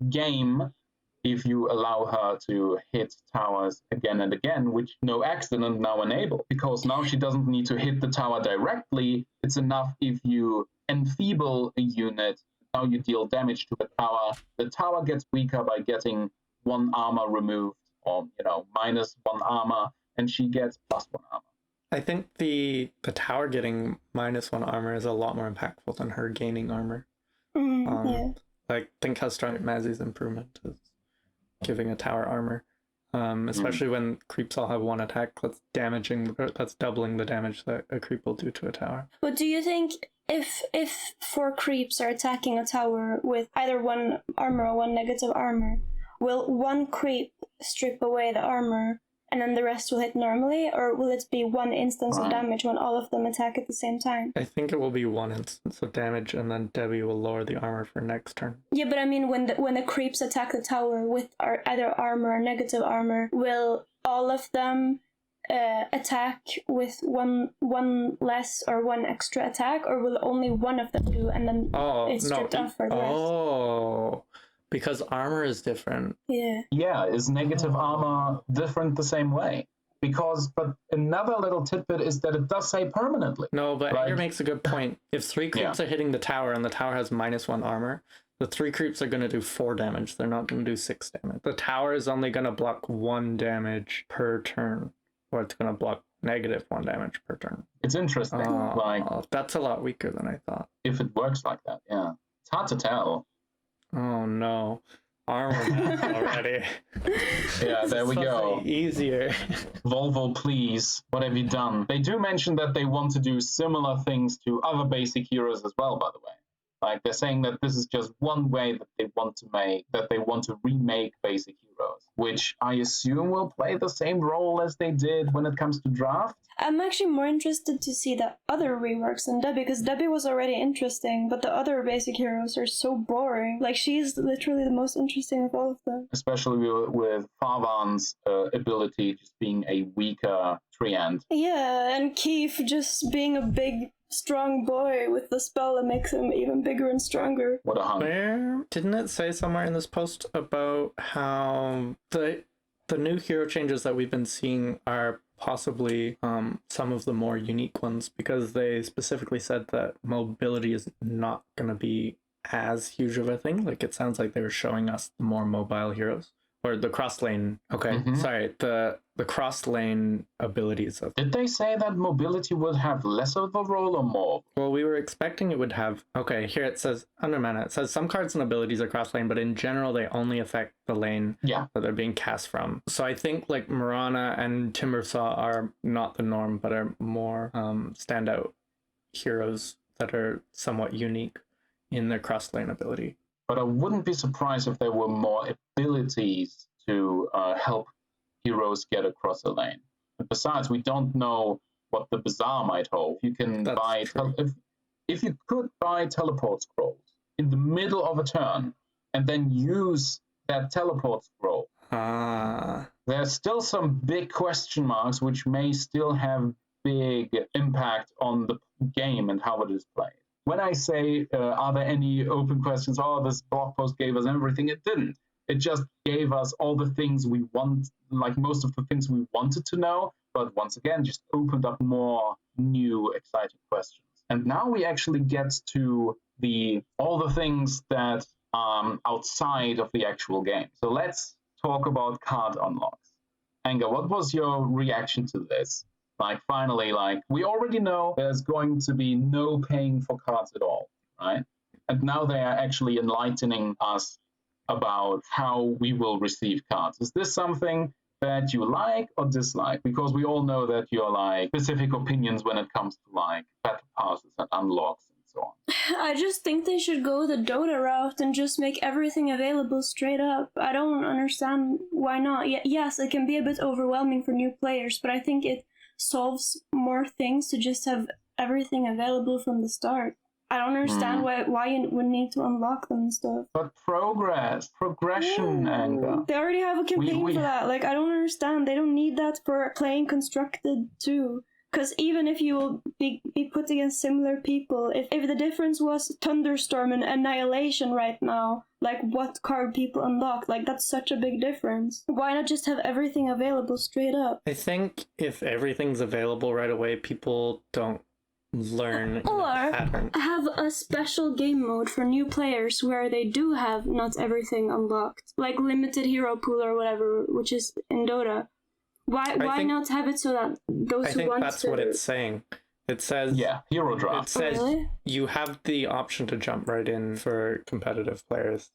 game if you allow her to hit towers again and again, which no accident now enable, because now she doesn't need to hit the tower directly. It's enough if you enfeeble a unit, now you deal damage to the tower. The tower gets weaker by getting 1 armor removed, or -1 armor, and she gets +1 armor. I think the tower getting -1 armor is a lot more impactful than her gaining armor. Like, think how strong Mazzy's improvement is, giving a tower armor, especially when creeps all have 1 attack. That's doubling the damage that a creep will do to a tower. But do you think if 4 creeps are attacking a tower with either 1 armor or 1 negative armor, will 1 creep strip away the armor and then the rest will hit normally, or will it be 1 instance of damage when all of them attack at the same time? I think it will be 1 instance of damage, and then Debbi will lower the armor for next turn. Yeah, but I mean, when the creeps attack the tower with either armor or negative armor, will all of them attack with one less or 1 extra attack, or will only 1 of them do, and then it's stripped off for the rest? Oh, because armor is different. Yeah, is negative armor different the same way? But another little tidbit is that it does say permanently. No, but Edgar makes a good point. If 3 creeps are hitting the tower and the tower has -1 armor, the 3 creeps are going to do 4 damage. They're not going to do 6 damage. The tower is only going to block 1 damage per turn, or it's going to block -1 damage per turn. It's interesting. That's a lot weaker than I thought. If it works like that, yeah. It's hard to tell. Oh no. Armor already. Yeah, there we go. Easier. Volvo, please. What have you done? They do mention that they want to do similar things to other basic heroes as well, by the way. Like, they're saying that this is just one way that they want to remake basic heroes, which I assume will play the same role as they did when it comes to draft. I'm actually more interested to see the other reworks than Debbi, because Debbi was already interesting, but the other basic heroes are so boring. Like, she's literally the most interesting of all of them. Especially with Farvan's ability just being a weaker treant. Yeah, and Keith just being a big, strong boy with the spell that makes him even bigger and stronger. What a hunk. Didn't it say somewhere in this post about how the new hero changes that we've been seeing are possibly some of the more unique ones, because they specifically said that mobility is not going to be as huge of a thing? Like, it sounds like they were showing us the more mobile heroes. Or the cross lane. Okay, sorry. The cross lane abilities of. Did they say that mobility would have less of a role or more? Well, we were expecting it would have. Okay, here it says under mana. It says some cards and abilities are cross lane, but in general they only affect the lane that they're being cast from. So I think like Marana and Timbersaw are not the norm, but are more standout heroes that are somewhat unique in their cross lane ability. But I wouldn't be surprised if there were more abilities to help heroes get across a lane. And besides, we don't know what the Bazaar might hold. You can buy if you could buy teleport scrolls in the middle of a turn and then use that teleport scroll. There's still some big question marks which may still have big impact on the game and how it is played. When I say, are there any open questions? Oh, this blog post gave us everything. It didn't. It just gave us all the things we want, like most of the things we wanted to know, but once again, just opened up more new, exciting questions. And now we actually get to all the things that are outside of the actual game. So let's talk about card unlocks. Anga, what was your reaction to this? Like, finally, like, we already know there's going to be no paying for cards at all, right? And now they are actually enlightening us about how we will receive cards. Is this something that you like or dislike? Because we all know that you're like specific opinions when it comes to like battle passes and unlocks and so on. I just think they should go the Dota route and just make everything available straight up. I don't understand why not. Yes, it can be a bit overwhelming for new players, but I think it solves more things to just have everything available from the start. I don't understand why you would need to unlock them and stuff. But progression, Anga. They already have a campaign for that. Like, I don't understand. They don't need that for playing Constructed too. Because even if you will be put against similar people, if the difference was Thunderstorm and Annihilation right now, like what card people unlock, like that's such a big difference. Why not just have everything available straight up? I think if everything's available right away, people don't learn Or pattern. have a special game mode for new players where they do have not everything unlocked, like limited hero pool or whatever, which is in Dota. Why not have it so that those who want to... that's what it's saying. It says hero draft. It says really? you have the option to jump right in for competitive players.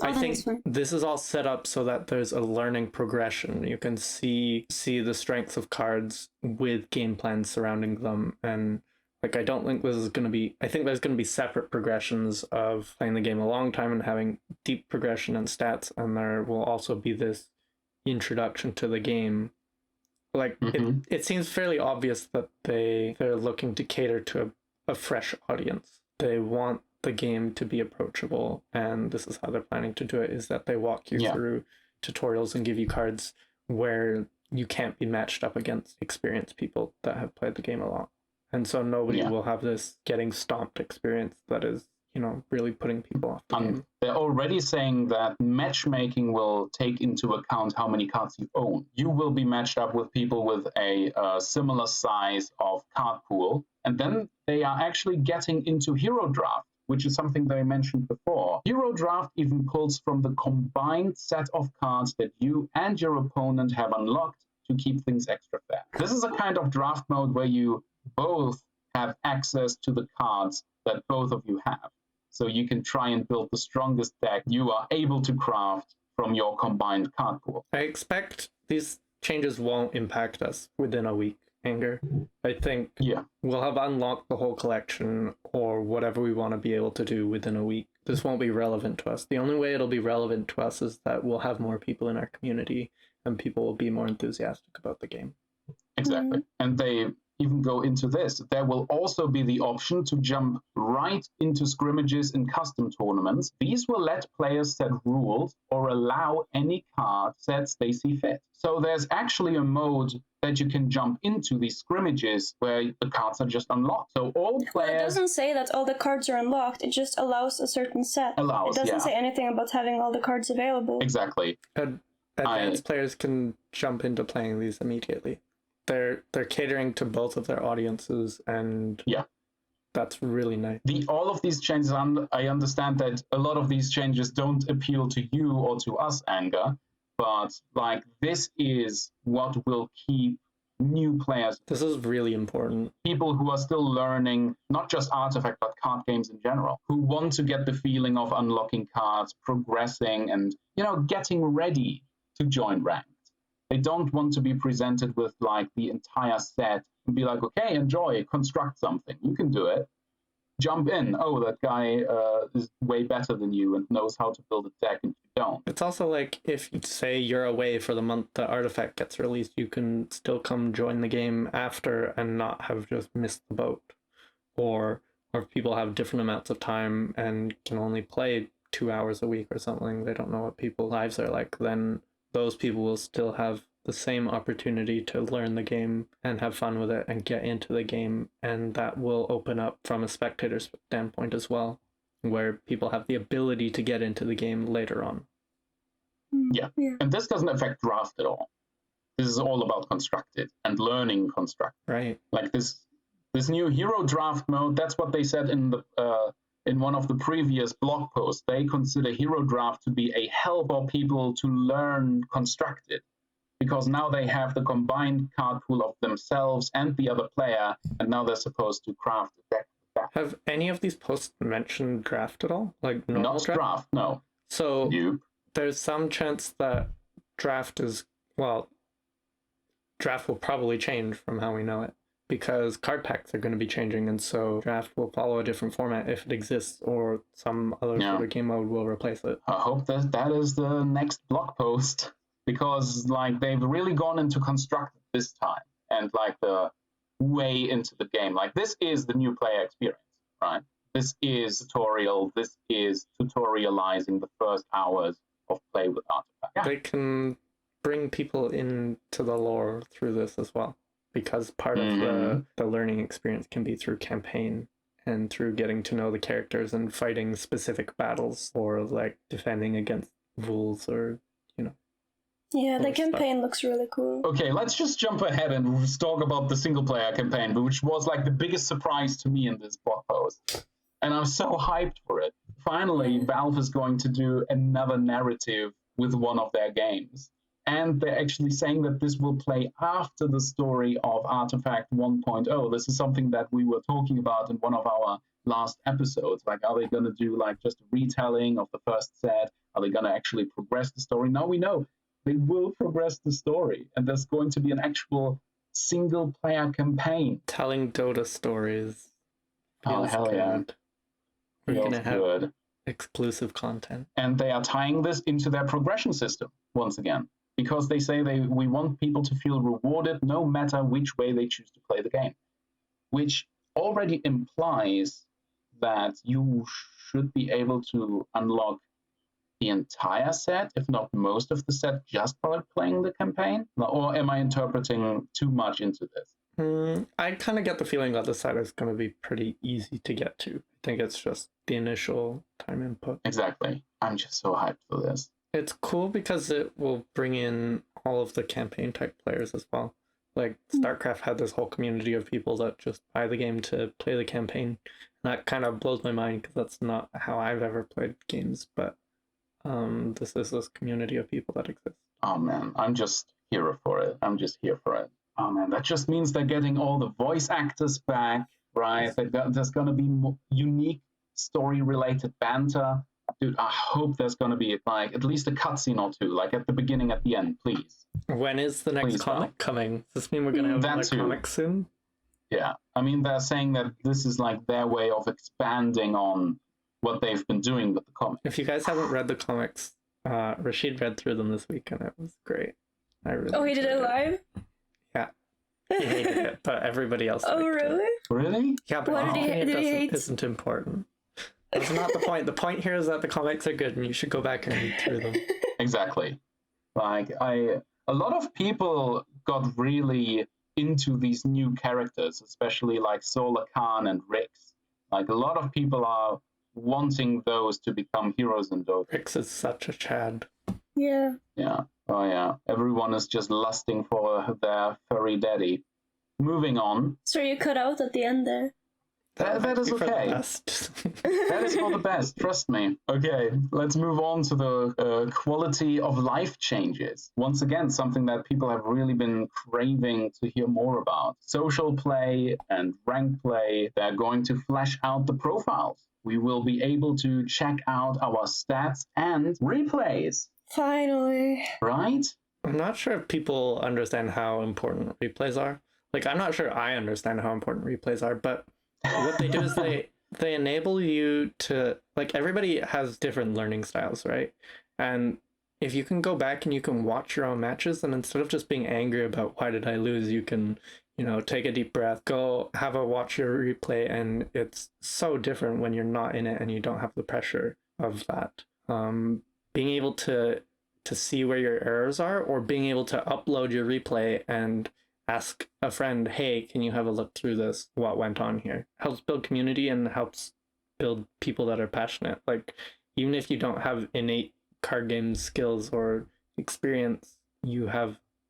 I think this is all set up so that there's a learning progression. You can see the strengths of cards with game plans surrounding them, and like I don't think this is going to be. I think there's going to be separate progressions of playing the game a long time and having deep progression and stats, and there will also be this introduction to the game. Like it seems fairly obvious that they're looking to cater to a fresh audience. They want the game to be approachable, and this is how they're planning to do it, is that they walk you through tutorials and give you cards where you can't be matched up against experienced people that have played the game a lot. And so nobody will have this getting stomped experience that is, really putting people off the game. They're already saying that matchmaking will take into account how many cards you own. You will be matched up with people with a similar size of card pool, and then they are actually getting into hero draft, which is something they mentioned before. Hero draft even pulls from the combined set of cards that you and your opponent have unlocked to keep things extra fair. This is a kind of draft mode where you both have access to the cards that both of you have. So you can try and build the strongest deck you are able to craft from your combined card pool. I expect these changes won't impact us within a week, Anger. I think we'll have unlocked the whole collection or whatever we want to be able to do within a week. This won't be relevant to us. The only way it'll be relevant to us is that we'll have more people in our community and people will be more enthusiastic about the game. Exactly. And they even go into this. There will also be the option to jump right into scrimmages in custom tournaments. These will let players set rules or allow any card sets they see fit. So there's actually a mode that you can jump into these scrimmages where the cards are just unlocked. So all players... Well, it doesn't say that all the cards are unlocked. It just allows a certain set. It doesn't say anything about having all the cards available. Exactly. Advanced players can jump into playing these immediately. They're catering to both of their audiences, and that's really nice. All of these changes, I understand that a lot of these changes don't appeal to you or to us, Anga, but like this is what will keep new players. This is really important. People who are still learning, not just Artifact, but card games in general, who want to get the feeling of unlocking cards, progressing, and getting ready to join rank. They don't want to be presented with like the entire set and be like, okay, enjoy, construct something. You can do it. Jump in. Oh, that guy is way better than you and knows how to build a deck and you don't. It's also like if, say, you're away for the month the Artifact gets released, you can still come join the game after and not have just missed the boat. Or if people have different amounts of time and can only play 2 hours a week or something, they don't know what people's lives are like, then those people will still have the same opportunity to learn the game and have fun with it and get into the game, and that will open up from a spectator's standpoint as well, where people have the ability to get into the game later on. Yeah. And this doesn't affect draft at all. This is all about constructed and learning construct. Right. Like this new hero draft mode, that's what they said in one of the previous blog posts. They consider hero draft to be a help for people to learn constructed. because now they have the combined card pool of themselves and the other player, and now they're supposed to craft a deck with that. Have any of these posts mentioned draft at all? Like normal Not draft, no. So Nope. there's some chance that draft will probably change from how we know it, because card packs are going to be changing, and so draft will follow a different format if it exists, or some other sort of game mode will replace it. I hope that is the next blog post, because like they've really gone into construct this time, and like the way into the game. Like this is the new player experience, right? This is tutorial. This is tutorializing the first hours of play with Artifact. Yeah. They can bring people into the lore through this as well, because part of the learning experience can be through campaign and through getting to know the characters and fighting specific battles, or like defending against rules, or Yeah, the campaign looks really cool. Okay, let's just jump ahead and talk about the single player campaign, which was like the biggest surprise to me in this blog post. And I'm so hyped for it. Finally, Valve is going to do another narrative with one of their games. And they're actually saying that this will play after the story of Artifact 1.0. This is something that we were talking about in one of our last episodes. Like, are they going to do like just a retelling of the first set? Are they going to actually progress the story? Now we know they will progress the story, and there's going to be an actual single player campaign. Telling Dota stories. Oh, hell good. yeah. We're Feels going to have good. exclusive content. And they are tying this into their progression system once again, because they say we want people to feel rewarded no matter which way they choose to play the game, which already implies that you should be able to unlock the entire set, if not most of the set, just by playing the campaign? Or am I interpreting too much into this? I kind of get the feeling that the set is going to be pretty easy to get to. I think it's just the initial time input. Exactly. I'm just so hyped for this. It's cool because it will bring in all of the campaign type players as well. Like StarCraft had this whole community of people that just buy the game to play the campaign. And that kind of blows my mind, because that's not how I've ever played games, but this is this community of people that exists. Oh man, I'm just here for it. I'm just here for it. Oh man, that just means they're getting all the voice actors back, right? There's going to be unique story-related banter. Dude, I hope there's going to be like at least a cutscene or two, like at the beginning, at the end, please. When is the next comic coming? Does this mean we're going to have another comic soon? Yeah, I mean, they're saying that this is like their way of expanding on what they've been doing with the comics. If you guys haven't read the comics, Rashid read through them this week, and it was great. He did it live? Yeah. He hated it, but everybody else liked really? it. Really? Yeah, but What did he hate? Isn't important. That's not the point. The point here is that the comics are good, and you should go back and read through them. Exactly. Like, a lot of people got really into these new characters, especially like Solar Khan and Rix. Like, a lot of people are wanting those to become heroes in Dota. Rix is such a Chad. Yeah. Yeah. Oh, yeah. Everyone is just lusting for their furry daddy. Moving on. So you cut out at the end there. That is okay. That is for the best, trust me. Okay, let's move on to the quality of life changes. Once again, something that people have really been craving to hear more about. Social play and rank play, they're going to flesh out the profiles. We will be able to check out our stats and replays. Finally. Right? I'm not sure if people understand how important replays are. Like, I'm not sure I understand how important replays are, but what they do is they enable you to, like, everybody has different learning styles, right? And if you can go back and you can watch your own matches, and instead of just being angry about why did I lose, you can, take a deep breath, go have a watch your replay, and it's so different when you're not in it and you don't have the pressure of that. Being able to see where your errors are, or being able to upload your replay and ask a friend, hey, can you have a look through this? What went on here? Helps build community and helps build people that are passionate. Like, even if you don't have innate card game skills or experience,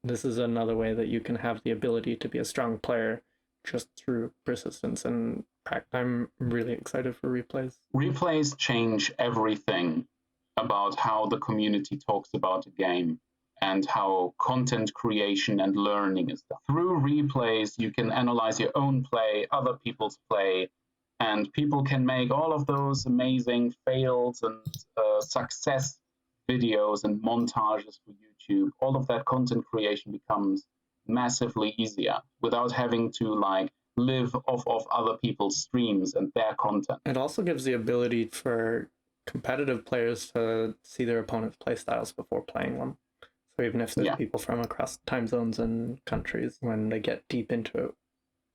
this is another way that you can have the ability to be a strong player just through persistence and practice. I'm really excited for replays. Replays change everything about how the community talks about a game. and how content creation and learning is done. Through replays, you can analyze your own play, other people's play, and people can make all of those amazing fails and success videos and montages for YouTube. All of that content creation becomes massively easier without having to like live off of other people's streams and their content. It also gives the ability for competitive players to see their opponent's playstyles before playing them. So even if there's people from across time zones and countries, when they get deep into it,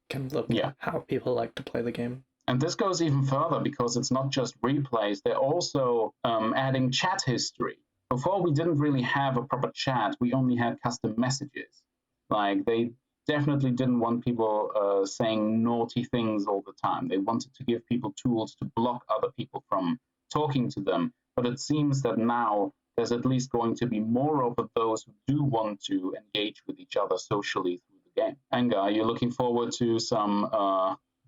can look at how people like to play the game. And this goes even further because it's not just replays, they're also adding chat history. Before, we didn't really have a proper chat, we only had custom messages. Like, they definitely didn't want people saying naughty things all the time. They wanted to give people tools to block other people from talking to them. But it seems that now there's at least going to be more of those who do want to engage with each other socially through the game. Anga, are you looking forward to some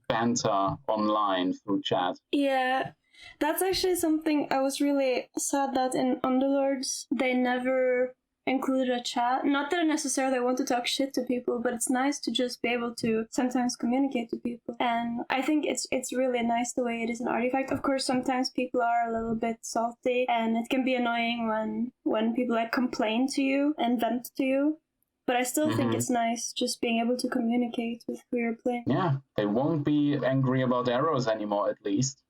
banter online through chat? Yeah, that's actually something I was really sad that in Underlords they never included a chat. Not that I necessarily want to talk shit to people, but it's nice to just be able to sometimes communicate to people. And I think it's really nice the way it is an artifact. Of course, sometimes people are a little bit salty, and it can be annoying when people like complain to you and vent to you. But I still think it's nice just being able to communicate with who you're playing. Yeah, they won't be angry about arrows anymore, at least.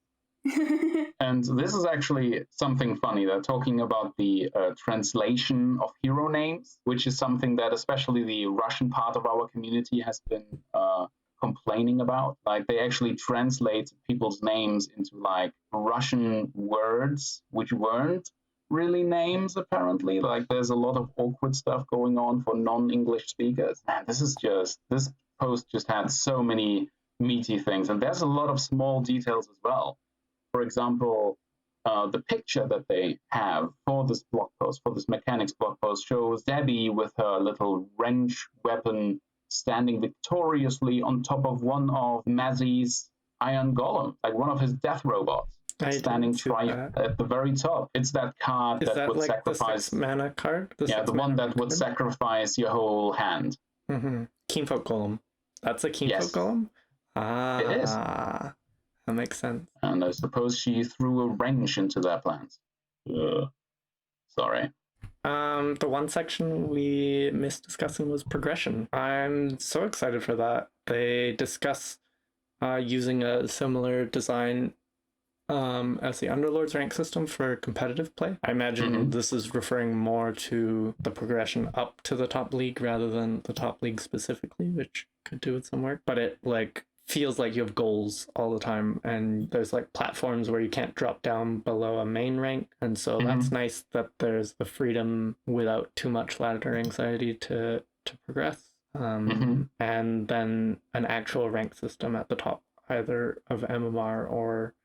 And this is actually something funny. They're talking about the translation of hero names, which is something that especially the Russian part of our community has been complaining about. Like, they actually translate people's names into like Russian words, which weren't really names, apparently. Like, there's a lot of awkward stuff going on for non-English speakers. Man, this post just had so many meaty things, and there's a lot of small details as well. For example, the picture that they have for this blog post, for this mechanics blog post, shows Debbi with her little wrench weapon standing victoriously on top of one of Mazzy's iron golem, like one of his death robots, standing at the very top. It's that card that would like sacrifice the 6 mana card. The one that would sacrifice your whole hand. Keenfolk golem. That's a Keenfolk golem. It is. That makes sense. And I suppose she threw a wrench into their plans. Sorry. The one section we missed discussing was progression. I'm so excited for that. They discuss using a similar design as the Underlords rank system for competitive play. I imagine this is referring more to the progression up to the top league rather than the top league specifically, which could do with some work. But it like feels like you have goals all the time, and there's like platforms where you can't drop down below a main rank, and so that's nice that there's the freedom without too much ladder anxiety to progress. And then an actual rank system at the top, either of MMR or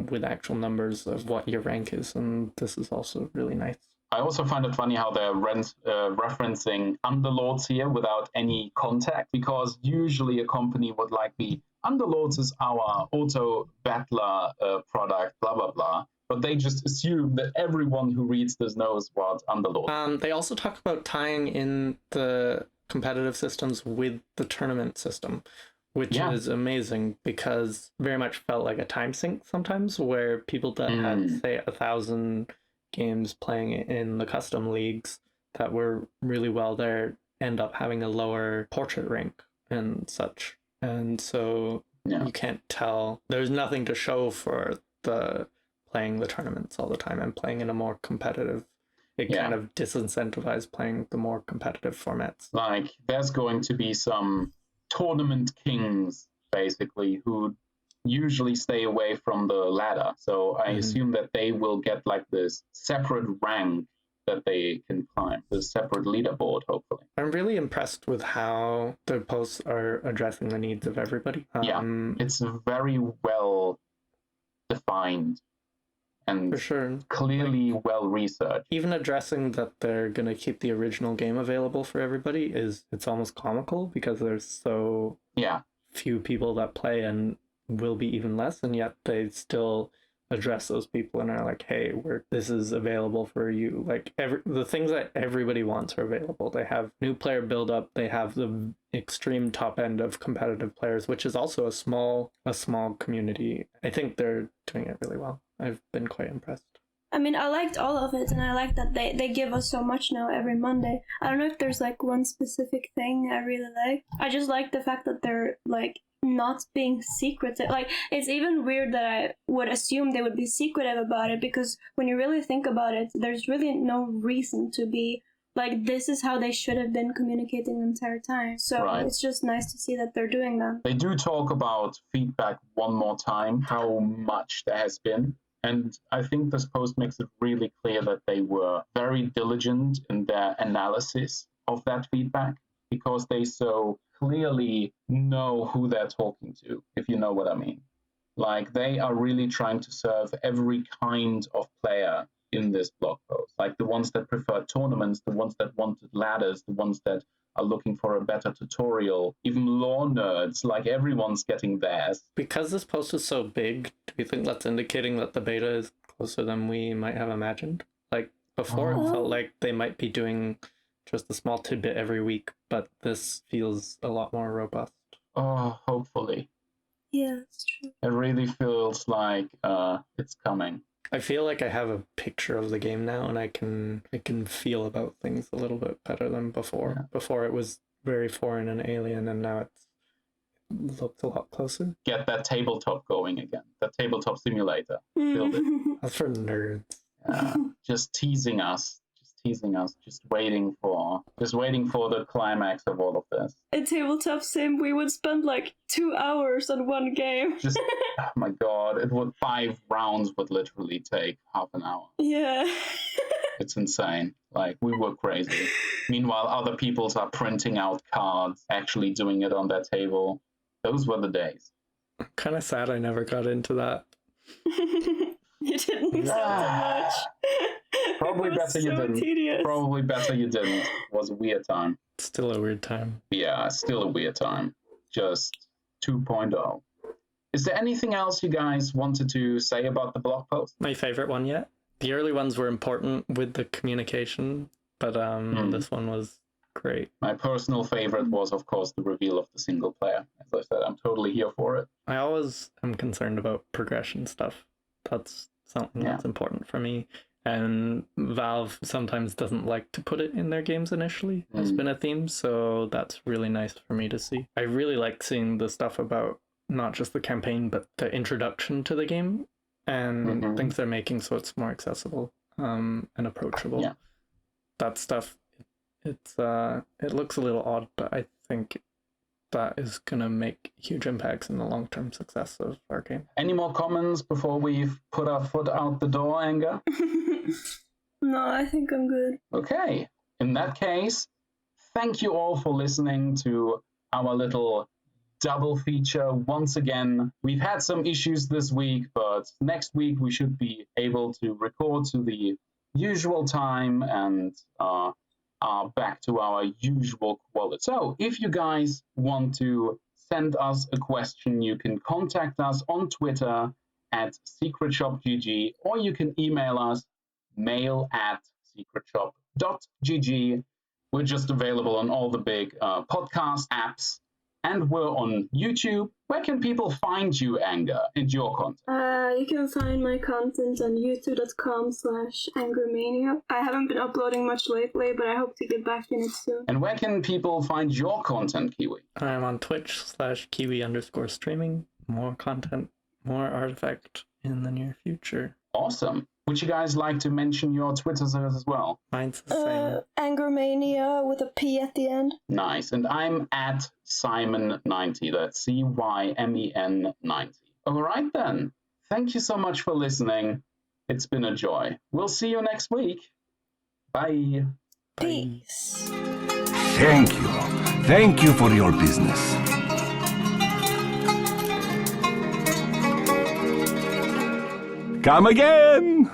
with actual numbers of what your rank is, and this is also really nice. I also find it funny how they're referencing Underlords here without any context, because usually a company would like the Underlords is our auto battler product, blah, blah, blah. But they just assume that everyone who reads this knows what Underlords. They also talk about tying in the competitive systems with the tournament system, which is amazing, because very much felt like a time sink sometimes, where people that had, say, 1,000 games playing in the custom leagues that were really well there end up having a lower portrait rank and such. And so you can't tell. There's nothing to show for the playing the tournaments all the time and playing in a more competitive. It kind of disincentivized playing the more competitive formats. Like, there's going to be some tournament kings, basically, who usually stay away from the ladder. So I assume that they will get like this separate rank that they can climb, this separate leaderboard, hopefully. I'm really impressed with how the posts are addressing the needs of everybody. It's very well defined and for sure, clearly well researched. Even addressing that they're going to keep the original game available for everybody it's almost comical, because there's so few people that play and will be even less, and yet they still address those people and are like, hey, this is available for you. Like the things that everybody wants are available. They have new player build up. They have the extreme top end of competitive players, which is also a small community. I think they're doing it really well. I've been quite impressed. I mean, I liked all of it, and I like that they give us so much now every Monday. I don't know if there's like one specific thing I really like. I just like the fact that they're like not being secretive. Like, it's even weird that I would assume they would be secretive about it, because when you really think about it, there's really no reason to be like, this is how they should have been communicating the entire time. So It's just nice to see that they're doing that. They do talk about feedback one more time, how much there has been. And I think this post makes it really clear that they were very diligent in their analysis of that feedback, because they so clearly know who they're talking to, if you know what I mean. Like, they are really trying to serve every kind of player in this blog post. Like the ones that prefer tournaments, the ones that wanted ladders, the ones that are looking for a better tutorial, even lore nerds, like everyone's getting theirs. Because this post is so big, do you think that's indicating that the beta is closer than we might have imagined? Like before, it felt like they might be doing just a small tidbit every week, but this feels a lot more robust. Oh, hopefully. Yeah, it's true. It really feels like it's coming. I feel like I have a picture of the game now, and I can feel about things a little bit better than before. Yeah. Before it was very foreign and alien, and now it looks a lot closer. Get that tabletop going again. That tabletop simulator. Build it. That's for nerds. Just teasing us. Just waiting for the climax of all of this. In tabletop sim, we would spend like 2 hours on one game. Oh my god, 5 rounds would literally take half an hour. Yeah. It's insane. Like, we were crazy. Meanwhile, other peoples are printing out cards, actually doing it on their table. Those were the days. I'm kind of sad I never got into that. You didn't so much. Probably better you didn't. Tedious. Probably better you didn't. It was a weird time. Still a weird time. Yeah, still a weird time. Just 2.0. Is there anything else you guys wanted to say about the blog post? My favorite one yet? The early ones were important with the communication, but this one was great. My personal favorite was, of course, the reveal of the single player. As I said, I'm totally here for it. I always am concerned about progression stuff. That's something that's important for me. And Valve sometimes doesn't like to put it in their games initially. It's been a theme, so that's really nice for me to see. I really like seeing the stuff about not just the campaign, but the introduction to the game and things they're making so it's more accessible and approachable. Yeah. That stuff, it looks a little odd, but I think that is going to make huge impacts in the long-term success of our game. Any more comments before we put our foot out the door, Anger? No, I think I'm good. Okay. In that case, thank you all for listening to our little double feature. Once again, we've had some issues this week, but next week we should be able to record to the usual time and are back to our usual quality. So if you guys want to send us a question, you can contact us on Twitter at secretshopgg, or you can email us mail@secretshop.gg. We're just available on all the big podcast apps, and we're on YouTube. Where can people find you, Anger, and your content? You can find my content on youtube.com/angermania. I haven't been uploading much lately, but I hope to get back in it soon. And where can people find your content, Kiwi? I'm on Twitch/Kiwi_streaming. More content, more Artifact in the near future. Awesome. Would you guys like to mention your Twitters as well? Mine's the same. Angermania with a P at the end. Nice. And I'm at Cymen90. That's CYMEN 90. All right then. Thank you so much for listening. It's been a joy. We'll see you next week. Bye. Peace. Thank you. Thank you for your business. Come again!